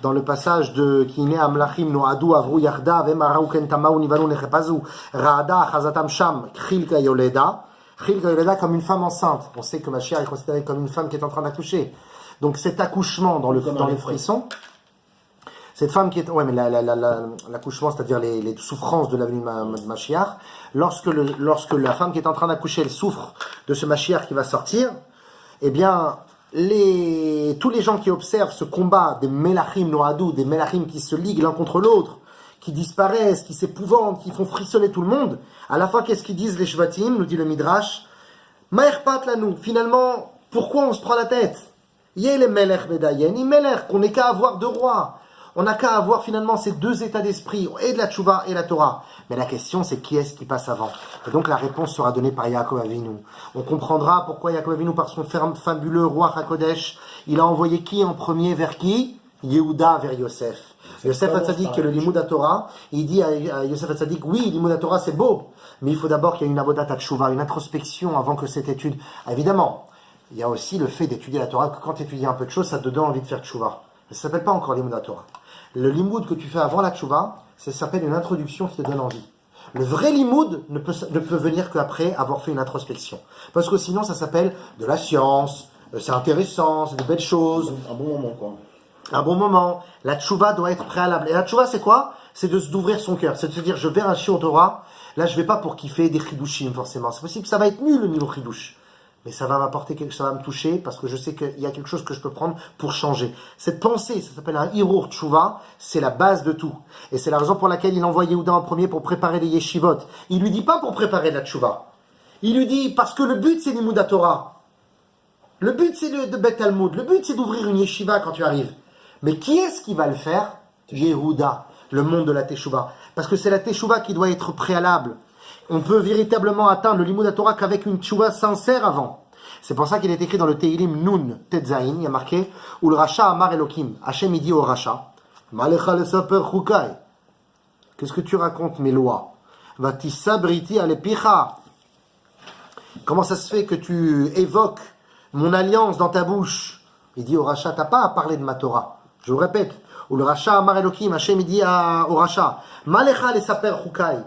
dans le passage de Kine Amlachim Noadu Avru Yarda Vemarau Kentamau Nivalu Nechepazu Raada Chazatam Sham Chilka Yoleda comme une femme enceinte. On sait que Mashiach est considéré comme une femme qui est en train d'accoucher. Donc cet accouchement dans le frisson, Cette femme qui est, ouais, mais l'accouchement, c'est-à-dire les souffrances de la venue de Mashiach, lorsque la femme qui est en train d'accoucher, elle souffre de ce Mashiach qui va sortir, eh bien, tous les gens qui observent ce combat des Melachim Noadou, des Melachim qui se liguent l'un contre l'autre, qui disparaissent, qui s'épouvantent, qui font frissonner tout le monde, à la fois, qu'est-ce qu'ils disent les Shvatim, nous dit le Midrash, Maerpat lanou, finalement, pourquoi on se prend la tête? Yé les Melech Bedayen, Melech, qu'on n'est qu'à avoir deux rois. On n'a qu'à avoir finalement ces deux états d'esprit, et de la Tchouva et la Torah. Mais la question, c'est qui est-ce qui passe avant? Et donc la réponse sera donnée par Yaakov Avinu. On comprendra pourquoi Yaakov Avinu, par son fabuleux roi HaKodesh, il a envoyé qui en premier vers qui? Yehuda vers Yosef. Yosef Hatzadik, qui est le Limoud Torah, il dit à Yosef Hatzadik, oui, Limoud Torah c'est beau, mais il faut d'abord qu'il y ait une avodat Tchouva, une introspection avant que cette étude. Évidemment, il y a aussi le fait d'étudier la Torah, que quand tu étudies un peu de choses, ça te donne envie de faire Tchouva. Ça ne s'appelle pas encore Limoud Torah. Le limoud que tu fais avant la tchouva, ça s'appelle une introduction qui te donne envie. Le vrai limoud ne peut venir qu'après avoir fait une introspection. Parce que sinon, ça s'appelle de la science, c'est intéressant, c'est de belles choses. Un bon moment, quoi. Un bon moment. La tchouva doit être préalable. Et la tchouva, c'est quoi? C'est d'ouvrir son cœur. C'est de se dire, je vais un shiur Torah. Là, je vais pas pour kiffer des chidushim, forcément. C'est possible que ça va être nul, le niveau chidush. Mais ça va m'apporter quelque chose, ça va me toucher, parce que je sais qu'il y a quelque chose que je peux prendre pour changer. Cette pensée, ça s'appelle un hirur tchouva, c'est la base de tout. Et c'est la raison pour laquelle il envoie Yehuda en premier pour préparer les yeshivot. Il lui dit pas pour préparer la tchouva. Il lui dit parce que le but c'est l'Imoud Torah. Le but c'est de Bet Talmud. Le but c'est d'ouvrir une yeshiva quand tu arrives. Mais qui est-ce qui va le faire? Yehuda, le monde de la teshuva. Parce que c'est la teshuva qui doit être préalable. On peut véritablement atteindre le Limoud Torah qu'avec une tchouva sincère avant. C'est pour ça qu'il est écrit dans le Teilim Nun Tetzain, il y a marqué Ul Rasha Amar Elokim. Hachem il dit au Rasha, Malecha lesaper chukai. Qu'est-ce que tu racontes mes lois? Vatissa briti alepicha. Comment ça se fait que tu évoques mon alliance dans ta bouche? Il dit au Rasha, t'as pas à parler de ma Torah. Je vous répète, Ul Rasha Amar Elokim. Hachem il dit au Rasha, Malecha lesaper chukai.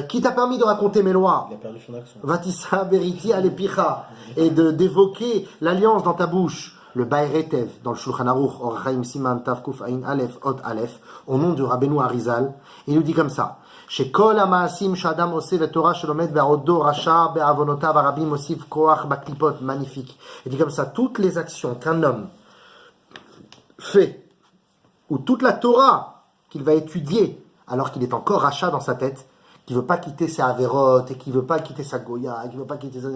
Qui t'a permis de raconter mes lois? Il a perdu son accent. Vatissa beriti alepicha, et d'évoquer l'alliance dans ta bouche. Le Baeretev dans le Shulchan Aruch Orchaim Siman Tavkuf Ain Aleph Ot Aleph, au nom du Rabbeinu Arizal, il nous dit comme ça: Chez Kol Amaasim Shadam Ose Vetorah Shelomed Ve'odo Rasha Be'avonotav Arabim Osif Koach Baklipot. Magnifique. Il dit comme ça: toutes les actions qu'un homme fait, ou toute la Torah qu'il va étudier alors qu'il est encore Rasha dans sa tête, qui ne veut pas quitter sa Averot, et qui ne veut pas quitter sa Goya, qui ne veut pas quitter sa...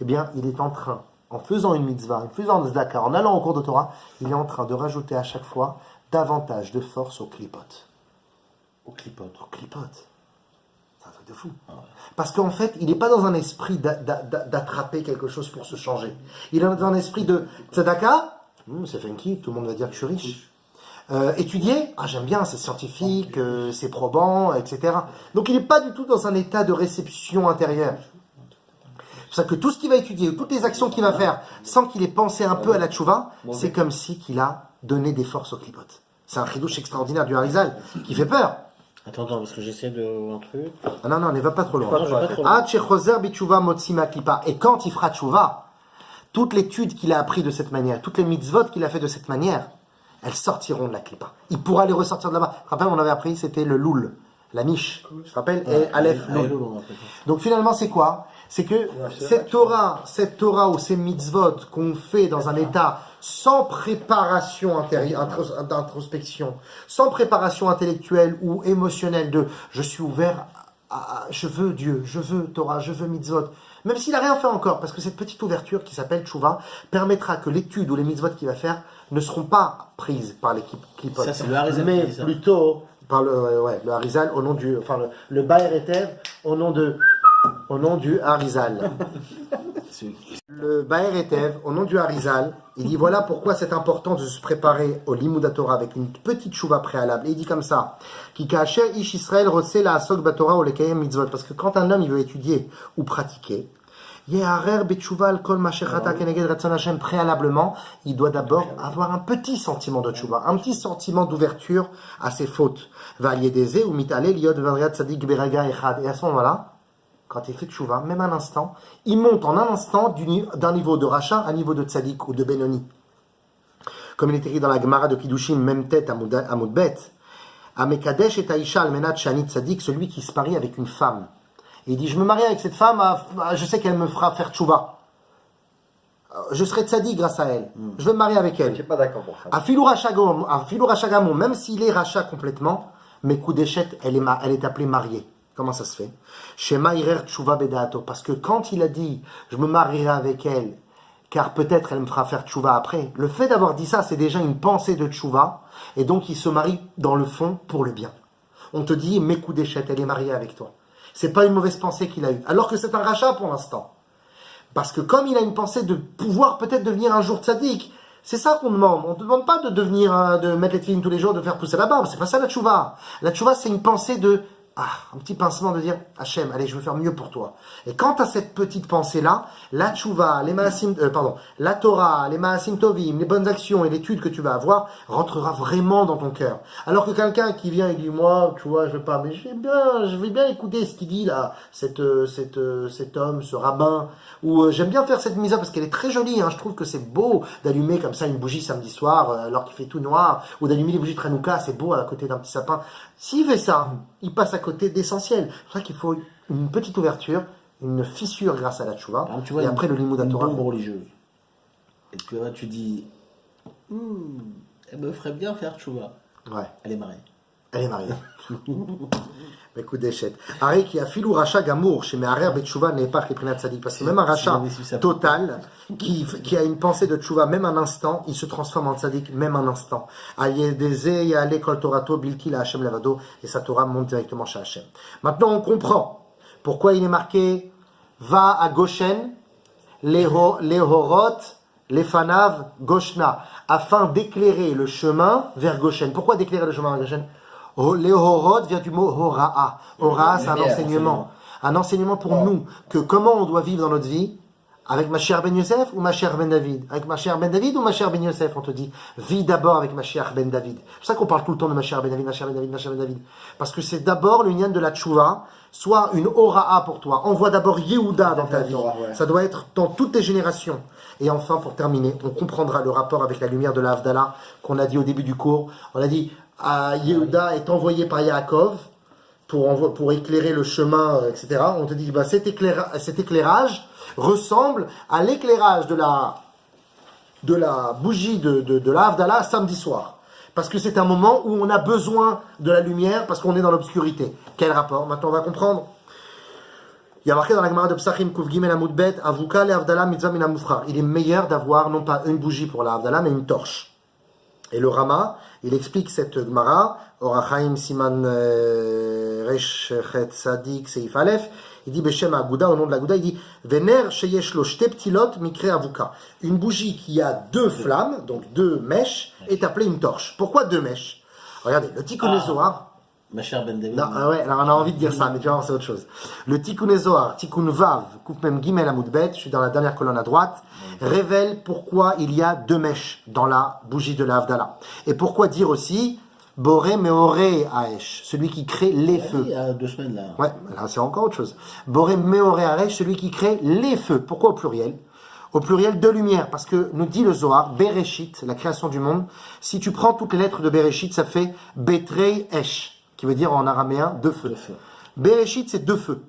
eh bien, il est en train, en faisant une mitzvah, en faisant un zdaka, en allant au cours de Torah, il est en train de rajouter à chaque fois davantage de force au klipot. Au clipot. Au klipot. C'est un truc de fou. Parce qu'en fait, il n'est pas dans un esprit d'attraper quelque chose pour se changer. Il est dans un esprit de tzedaka, c'est funky, tout le monde va dire que je suis riche. Étudier, j'aime bien, c'est scientifique, c'est probant, etc. Donc il n'est pas du tout dans un état de réception intérieure. C'est pour ça que tout ce qu'il va étudier, toutes les actions qu'il va faire, sans qu'il ait pensé un peu à la tchouva, c'est comme si qu'il a donné des forces au klipot. C'est un chidouche extraordinaire du Harizal, qui fait peur. Attends, parce que j'essaie de... un truc... Non, ne va pas trop loin. Non, je vais pas trop loin. Et quand il fera tchouva, toute l'étude qu'il a appris de cette manière, toutes les mitzvot qu'il a fait de cette manière, elles sortiront de la clipa. Il pourra les ressortir de là-bas. Je te rappelle, on avait appris, c'était le loul, la niche. Je te rappelle, et Aleph, loul. Donc finalement, c'est quoi? C'est que cette Torah ou ces mitzvot qu'on fait dans un état sans préparation d'introspection, sans préparation intellectuelle ou émotionnelle de je suis ouvert je veux Dieu, je veux Torah, je veux mitzvot. Même s'il n'a rien fait encore, parce que cette petite ouverture qui s'appelle tchouva permettra que l'étude ou les mitzvot qu'il va faire ne seront pas prises par l'équipe Klipot. Ça, c'est le Harizal. Mais plutôt par le Harizal au nom du... Enfin, le Baer Etev au nom du Harizal. Le Baer Etev au nom du Harizal, il dit voilà pourquoi c'est important de se préparer au Limud Torah avec une petite chouva préalable. Et il dit comme ça, parce que quand un homme il veut étudier ou pratiquer, préalablement, il doit d'abord avoir un petit sentiment de tchouva, un petit sentiment d'ouverture à ses fautes. Et à ce moment-là, quand il fait tchouva, même un instant, il monte en un instant d'un niveau de rachat à un niveau de tzaddik ou de benoni. Comme il est écrit dans la Gemara de Kiddushin, même tête à Moudbet, Amekadesh et Aïcha almenat shani tzadik, celui qui se marie avec une femme. Et il dit, je me marie avec cette femme, je sais qu'elle me fera faire tchouva. Je serai tzadik grâce à elle. Je vais me marier avec Je elle. suis pas d'accord pour ça. Afilou Rachagamo, même s'il est rachat complètement, mais Koudeshet, elle est appelée mariée. Comment ça se fait? Shema Irer Tchouva Bedato. Parce que quand il a dit, je me marierai avec elle, car peut-être elle me fera faire tchouva après, le fait d'avoir dit ça, c'est déjà une pensée de tchouva, et donc il se marie dans le fond pour le bien. On te dit, mais Koudeshet, elle est mariée avec toi. C'est pas une mauvaise pensée qu'il a eue, alors que c'est un rachat pour l'instant. Parce que comme il a une pensée de pouvoir peut-être devenir un jour tzaddik, c'est ça qu'on demande. On ne demande pas de devenir, de mettre les films tous les jours, de faire pousser la barbe. C'est pas ça la tchouva. La tchouva, c'est une pensée de, un petit pincement de dire, Hachem, allez, je veux faire mieux pour toi. Et quant à cette petite pensée-là, la tchouva, la Torah, les maasim tovim, les bonnes actions et l'étude que tu vas avoir, rentrera vraiment dans ton cœur. Alors que quelqu'un qui vient et dit, moi, tu vois, je veux pas, mais je vais bien écouter ce qu'il dit là, cet homme, ce rabbin, ou j'aime bien faire cette misa parce qu'elle est très jolie, je trouve que c'est beau d'allumer comme ça une bougie samedi soir, alors qu'il fait tout noir, ou d'allumer les bougies de Hanouka, c'est beau à côté d'un petit sapin. S'il fait ça, il passe à côté d'essentiel. C'est pour ça qu'il faut une petite ouverture, une fissure grâce à la tchouva, Tu vois, et après le limud une Torah. bombe religieuse. Et puis là, tu dis, elle me ferait bien faire tchouva. Ouais, Elle est mariée. elle est mariée. Mais coup d'échec. Arrête qui a filou rachat gamour chez Meharer betchouva n'est pas repris tzadik. Parce que même un rachat total, qui a une pensée de tchouva, même un instant, il se transforme en tzadik, même un instant. Ayedeze yale kol torato bilki la Hashem lavado, et sa Torah monte directement chez Hashem. Maintenant, on comprend pourquoi il est marqué va à Goshen, lehorot, lefanav, goshna, afin d'éclairer le chemin vers Goshen. Pourquoi d'éclairer le chemin vers Goshen? Léhorod vient du mot hora'a. Hora'a, c'est un enseignement. Un enseignement pour nous, que comment on doit vivre dans notre vie, avec Mashiach ben Yosef ou Mashiach ben David. Avec Mashiach ben David ou Mashiach ben Yosef, on te dit, vis d'abord avec Mashiach ben David. C'est pour ça qu'on parle tout le temps de Mashiach ben David, Mashiach ben David, Mashiach ben David. Parce que c'est d'abord l'union de la tchouva, soit une hora'a pour toi. Envoie d'abord Yehuda dans ta vie. Ça doit être dans toutes tes générations. Et enfin, pour terminer, on comprendra le rapport avec la lumière de la Havdalah qu'on a dit au début du cours. On a dit, Yehuda est envoyé par Yaakov pour éclairer le chemin, etc. On te dit, cet éclairage ressemble à l'éclairage de la bougie de la Havdalah samedi soir. Parce que c'est un moment où on a besoin de la lumière parce qu'on est dans l'obscurité. Quel rapport? Maintenant, on va comprendre. Il y a marqué dans la Gemara de Psachim, Kuf Gimel Amudbet, Avuka le Havdalah mitzvah min hamufrar. Il est meilleur d'avoir non pas une bougie pour la Havdalah, mais une torche. Et le Rama, il explique cette Gemara, Orachaim Siman Resh Chet Sadik Seif Aleph, il dit Beshem Aguda, au nom de l'Aguda, il dit Vener Sheyesh Lo Shte Ptilot Mikre Avuka. Une bougie qui a deux flammes, donc deux mèches, est appelée une torche. Pourquoi deux mèches? Regardez, le Tikkun Zohar. Mashiach ben David. Non, ouais, alors on a envie de dire ça, mais tu vas voir, c'est autre chose. Le Tikkun Zohar, Tikkun Vav, Kouf Mem Gimel Amudbet, je suis dans la dernière colonne à droite, révèle pourquoi il y a deux mèches dans la bougie de la Havdalah. Et pourquoi dire aussi Boré Meoré Aesh, celui qui crée les feux. Il y a 2 semaines là. Ouais, là c'est encore autre chose. Boré Meoré Aesh, celui qui crée les feux. Pourquoi au pluriel? Au pluriel de lumière, parce que nous dit le Zohar, Bereshit, la création du monde, si tu prends toutes les lettres de Bereshit, ça fait Betrei Esh, qui veut dire en araméen deux feux. Bereshit, c'est deux feux.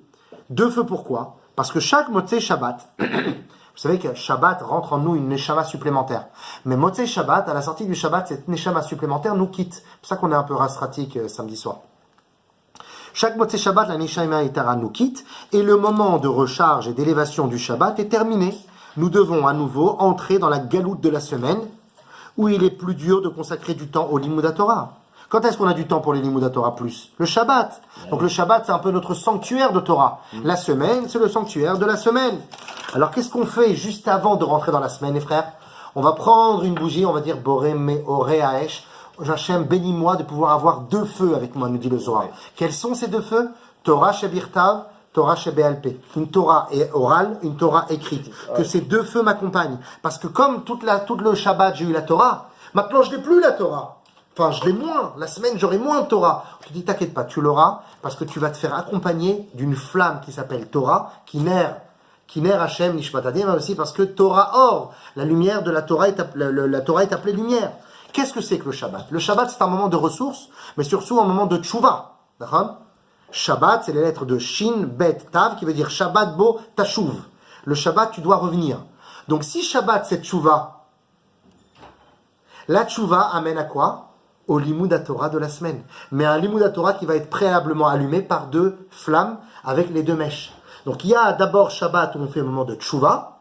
Deux feux pourquoi? Parce que chaque Motzei Shabbat, vous savez que Shabbat rentre en nous une Neshama supplémentaire. Mais Motzei Shabbat, à la sortie du Shabbat, cette Neshama supplémentaire nous quitte. C'est pour ça qu'on est un peu rastratique samedi soir. Chaque Motzei Shabbat, la Neshama Itara nous quitte, et le moment de recharge et d'élévation du Shabbat est terminé. Nous devons à nouveau entrer dans la galoute de la semaine, où il est plus dur de consacrer du temps au Limud Torah. Quand est-ce qu'on a du temps pour les Limud Torah plus? Le Shabbat. Donc le Shabbat, c'est un peu notre sanctuaire de Torah. La semaine, c'est le sanctuaire de la semaine. Alors qu'est-ce qu'on fait juste avant de rentrer dans la semaine, les frères? On va prendre une bougie, on va dire Boré Meoré Aesh. J'achète, bénis-moi de pouvoir avoir deux feux avec moi, nous dit le Zohar. Quels sont ces deux feux? Torah Shebirtav, Torah Shebealpe. Une Torah orale, une Torah écrite. Que ces deux feux m'accompagnent. Parce que comme tout le Shabbat, j'ai eu la Torah, maintenant je n'ai plus la Torah. Enfin, je l'ai moins. La semaine, j'aurai moins de Torah. On te dit, t'inquiète pas, tu l'auras parce que tu vas te faire accompagner d'une flamme qui s'appelle Torah, qui Kiner Hashem Nishmatadim, mais aussi parce que Torah Or, la lumière de la Torah la Torah est appelée lumière. Qu'est-ce que c'est que le Shabbat? Le Shabbat, c'est un moment de ressources, mais surtout un moment de tchouva. D'accord? Shabbat, c'est les lettres de Shin, Bet, Tav, qui veut dire Shabbat Bo Tashuv. Le Shabbat, tu dois revenir. Donc si Shabbat, c'est tchouva, la tchouva amène à quoi? Au Limud Torah de la semaine. Mais un Limud Torah qui va être préalablement allumé par 2 flammes avec les 2 mèches. Donc il y a d'abord Shabbat où on fait un moment de tchouva,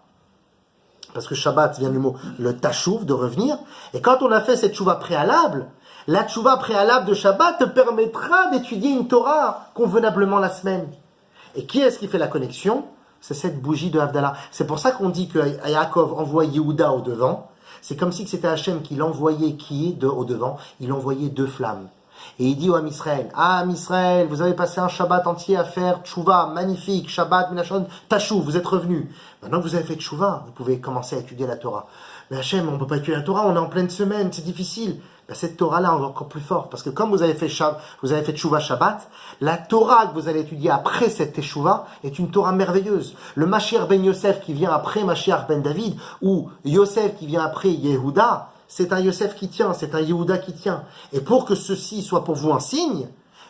parce que Shabbat vient du mot le tashuv, de revenir. Et quand on a fait cette tchouva préalable, la tchouva préalable de Shabbat te permettra d'étudier une Torah convenablement la semaine. Et qui est-ce qui fait la connexion? C'est cette bougie de Havdalah. C'est pour ça qu'on dit que Yaakov envoie Yehuda au devant. C'est comme si c'était Hachem qui l'envoyait au devant. Il envoyait 2 flammes. Et il dit au Ham Israël, Ham Israël, vous avez passé un Shabbat entier à faire tchouva, magnifique, Shabbat, Minachon, Tachou, vous êtes revenus. Maintenant que vous avez fait tchouva, vous pouvez commencer à étudier la Torah. Mais Hachem, on ne peut pas étudier la Torah, on est en pleine semaine, c'est difficile. Ben, cette Torah-là, on va encore plus fort, parce que comme vous avez fait tchouva Shabbat, la Torah que vous allez étudier après cette tchouva est une Torah merveilleuse. Le Mashiach ben Yosef qui vient après Mashiach ben David, ou Yosef qui vient après Yehuda, c'est un Yosef qui tient, c'est un Yehuda qui tient. Et pour que ceci soit pour vous un signe,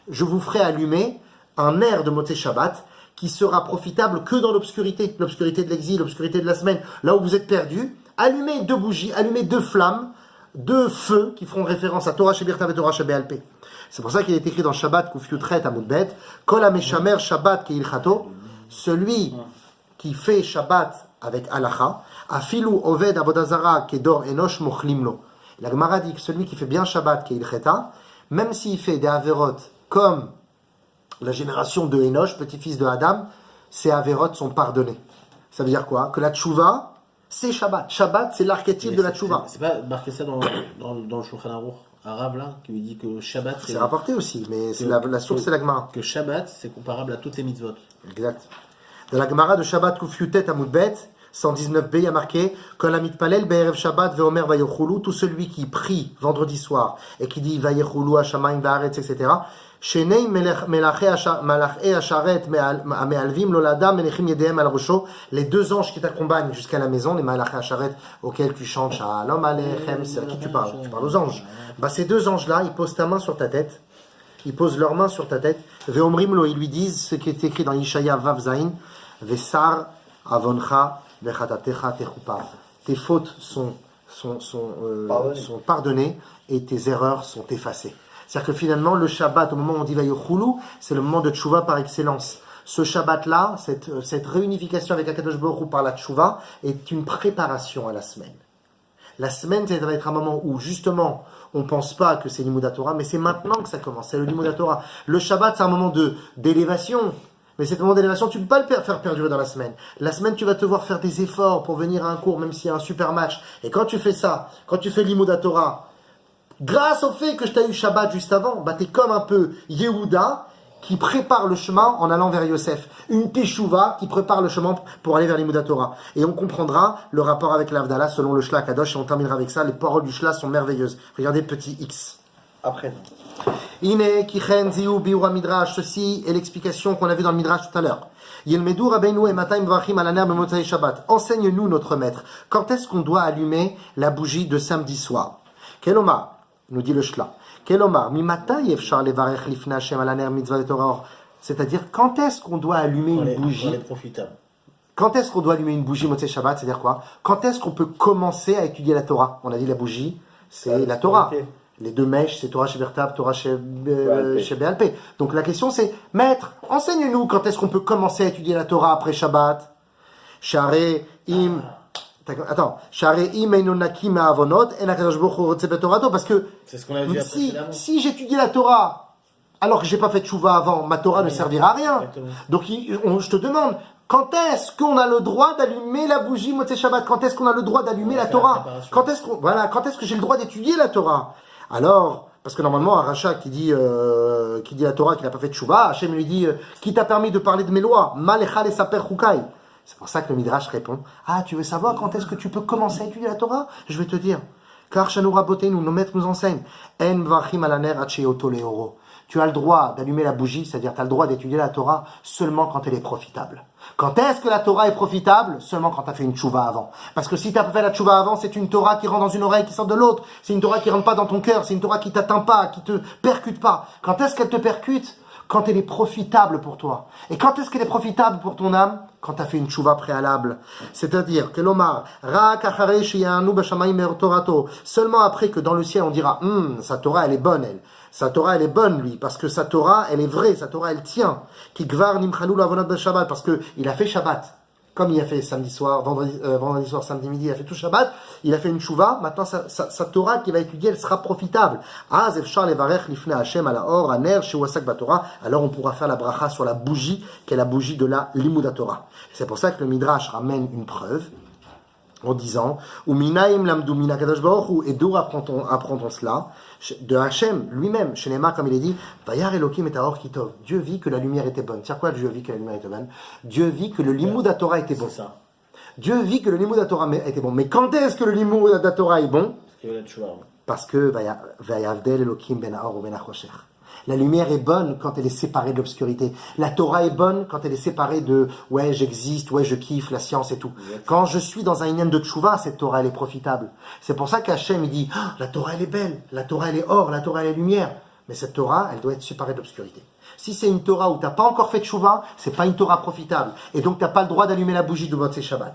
je vous ferai allumer un air de Motzei Shabbat qui sera profitable que dans l'obscurité de l'exil, l'obscurité de la semaine, là où vous êtes perdus. Allumez 2 bougies, allumez 2 flammes, 2 feux qui feront référence à Torah Shebirtav et Torah Shebe'alpeh. C'est pour ça qu'il est écrit dans Shabbat Kuf Yutret Amud Bet, Kol HaMeshamer Shabbat Keilchato, celui qui fait Shabbat avec halacha, afilu oved avodazara kedor enosh mochlim lo. La Gemara dit que celui qui fait bien Shabbat keilcheta, même s'il fait des averot comme la génération de Enoch, petit-fils de Adam, ces averot sont pardonnés. Ça veut dire quoi? Que la tchouva, c'est Shabbat. Shabbat, c'est l'archétype de la tchouva. C'est pas marqué ça dans le Shulchan Aruch arabe là, qui lui dit que Shabbat c'est rapporté aussi, mais c'est la source, c'est la Gemara. Que Shabbat, c'est comparable à toutes les mitzvot. Exact. Dans la Gemara de Shabbat Kufyutet Amud Bet, 119b, il y a marqué Kol Hamitpalel Be'erev Shabbat Ve'omer Vayochulu, tout celui qui prie vendredi soir et qui dit Vayochulu Hashamayim Va'aretz, etc. Shenei Melachei Asharet Me'alvim Lolada Menechim Yedehem Al Rosho, les 2 anges qui t'accompagnent jusqu'à la maison, les Melachei Asharet auxquels tu chantes Shalom Aleichem, c'est à qui tu parles? Tu parles aux anges. Bah, ces 2 anges-là, ils posent ta main sur ta tête. Ils posent leurs mains sur ta tête. Ve'omrim lo, ils lui disent ce qui est écrit dans Yishaya Vav Zayin, Ve'sar avoncha vechatatecha techupar. Tes fautes sont pardonnées et tes erreurs sont effacées. C'est-à-dire que finalement, le Shabbat, au moment où on dit Vayochulu, c'est le moment de tchouva par excellence. Ce Shabbat-là, cette réunification avec Akadosh Baruch Hu par la tchouva, est une préparation à la semaine. La semaine, ça va être un moment où, justement, on ne pense pas que c'est Limud Torah, mais c'est maintenant que ça commence, c'est le Limud Torah. Le Shabbat, c'est un moment d'élévation, mais cet moment d'élévation, tu ne peux pas le faire perdurer dans la semaine. La semaine, tu vas devoir faire des efforts pour venir à un cours, même s'il y a un super match. Et quand tu fais ça, quand tu fais Limud Torah, grâce au fait que je t'ai eu Shabbat juste avant, bah, tu es comme un peu Yehuda, qui prépare le chemin en allant vers Yosef. Une Teshuvah qui prépare le chemin pour aller vers Limud Torah. Et on comprendra le rapport avec l'Avdallah selon le Shla Kadosh, et on terminera avec ça. Les paroles du Shla sont merveilleuses. Regardez petit X. Après. Ine kichen ziu biura midrash. Ceci est l'explication qu'on a vue dans le midrash tout à l'heure. Yelmedu rabbeinu et matayim vrachim alaner b'motzei Shabbat. Enseigne-nous, notre maître, quand est-ce qu'on doit allumer la bougie de samedi soir? Keloma, nous dit le Shla. Kelomar, mimatay efshar levarech lifnei Hashem alaner mitzvah Torah. C'est-à-dire, quand est-ce qu'on doit allumer une bougie? Quand est-ce qu'on doit allumer une bougie Motzei Shabbat? C'est-à-dire quoi? Quand est-ce qu'on peut commencer à étudier la Torah? On a dit la bougie, c'est la Torah. Les 2 mèches, c'est Torah Shebertav, Torah Shebe'alpeh. Donc la question c'est, maître, enseigne-nous quand est-ce qu'on peut commencer à étudier la Torah après Shabbat? Share im... Attends, parce que c'est ce qu'on a dit si j'étudie la Torah alors que j'ai pas fait de tchouva avant, ma Torah ne servira à rien. Exactement. Donc je te demande, quand est-ce qu'on a le droit d'allumer la bougie Motzei Shabbat? Quand est-ce qu'on a le droit d'allumer la Torah? Quand est-ce que j'ai le droit d'étudier la Torah? Alors, parce que normalement un rachat qui dit la Torah, qui n'a pas fait de tchouva, Hachem lui dit qui t'a permis de parler de mes lois? Malecha le saper chukai. C'est pour ça que le Midrash répond, ah, tu veux savoir quand est-ce que tu peux commencer à étudier la Torah? Je vais te dire, car Shanoura Botenu, nos maîtres nous enseignent, En vachim alaner acheyoto leoro. tu as le droit d'allumer la bougie, c'est-à-dire tu as le droit d'étudier la Torah seulement quand elle est profitable. Quand est-ce que la Torah est profitable? Seulement quand tu as fait une tchouva avant. Parce que si tu as fait la tchouva avant, c'est une Torah qui rentre dans une oreille, qui sort de l'autre. C'est une Torah qui rentre pas dans ton cœur, c'est une Torah qui t'atteint pas, qui te percute pas. Quand est-ce qu'elle te percute? Quand elle est profitable pour toi. Et quand est-ce qu'elle est profitable pour ton âme? Quand tu as fait une tchouva préalable. C'est-à-dire que l'Omar, seulement après que dans le ciel on dira, sa Torah elle est bonne, elle. Sa Torah elle est bonne lui, parce que sa Torah elle est vraie, sa Torah elle tient. Parce que il a fait Shabbat. Comme il a fait samedi soir, vendredi soir, samedi midi, il a fait tout Shabbat, il a fait une tchouva, maintenant sa Torah qu'il va étudier, elle sera profitable. Alors on pourra faire la bracha sur la bougie, qui est la bougie de la Limuda Torah. C'est pour ça que le Midrash ramène une preuve, en disant, ou minaim lamdu mina kadosh baruch hu, et d'où apprend-on cela? De Hachem lui-même, chez Neymar, comme il est dit, vayar Elokim et Taor Kitov. Dieu vit que la lumière était bonne. C'est quoi Dieu vit que la lumière était bonne? Dieu vit que le Limud Torah était bon. C'est ça. Dieu vit que le Limud Torah était bon. Mais quand est-ce que le Limud Torah est bon? Parce que vayavdel Elokim ben Aor ou ben Achosher. La lumière est bonne quand elle est séparée de l'obscurité. La Torah est bonne quand elle est séparée de « ouais, j'existe, ouais, je kiffe, la science et tout ». Quand je suis dans un inyan de tchouva, cette Torah, elle est profitable. C'est pour ça qu'Hachem, il dit la Torah, elle est belle, la Torah, elle est or, la Torah, elle est lumière. Mais cette Torah, elle doit être séparée de l'obscurité. Si c'est une Torah où tu n'as pas encore fait tchouva, c'est pas une Torah profitable. Et donc, tu n'as pas le droit d'allumer la bougie de Motzei Shabbat.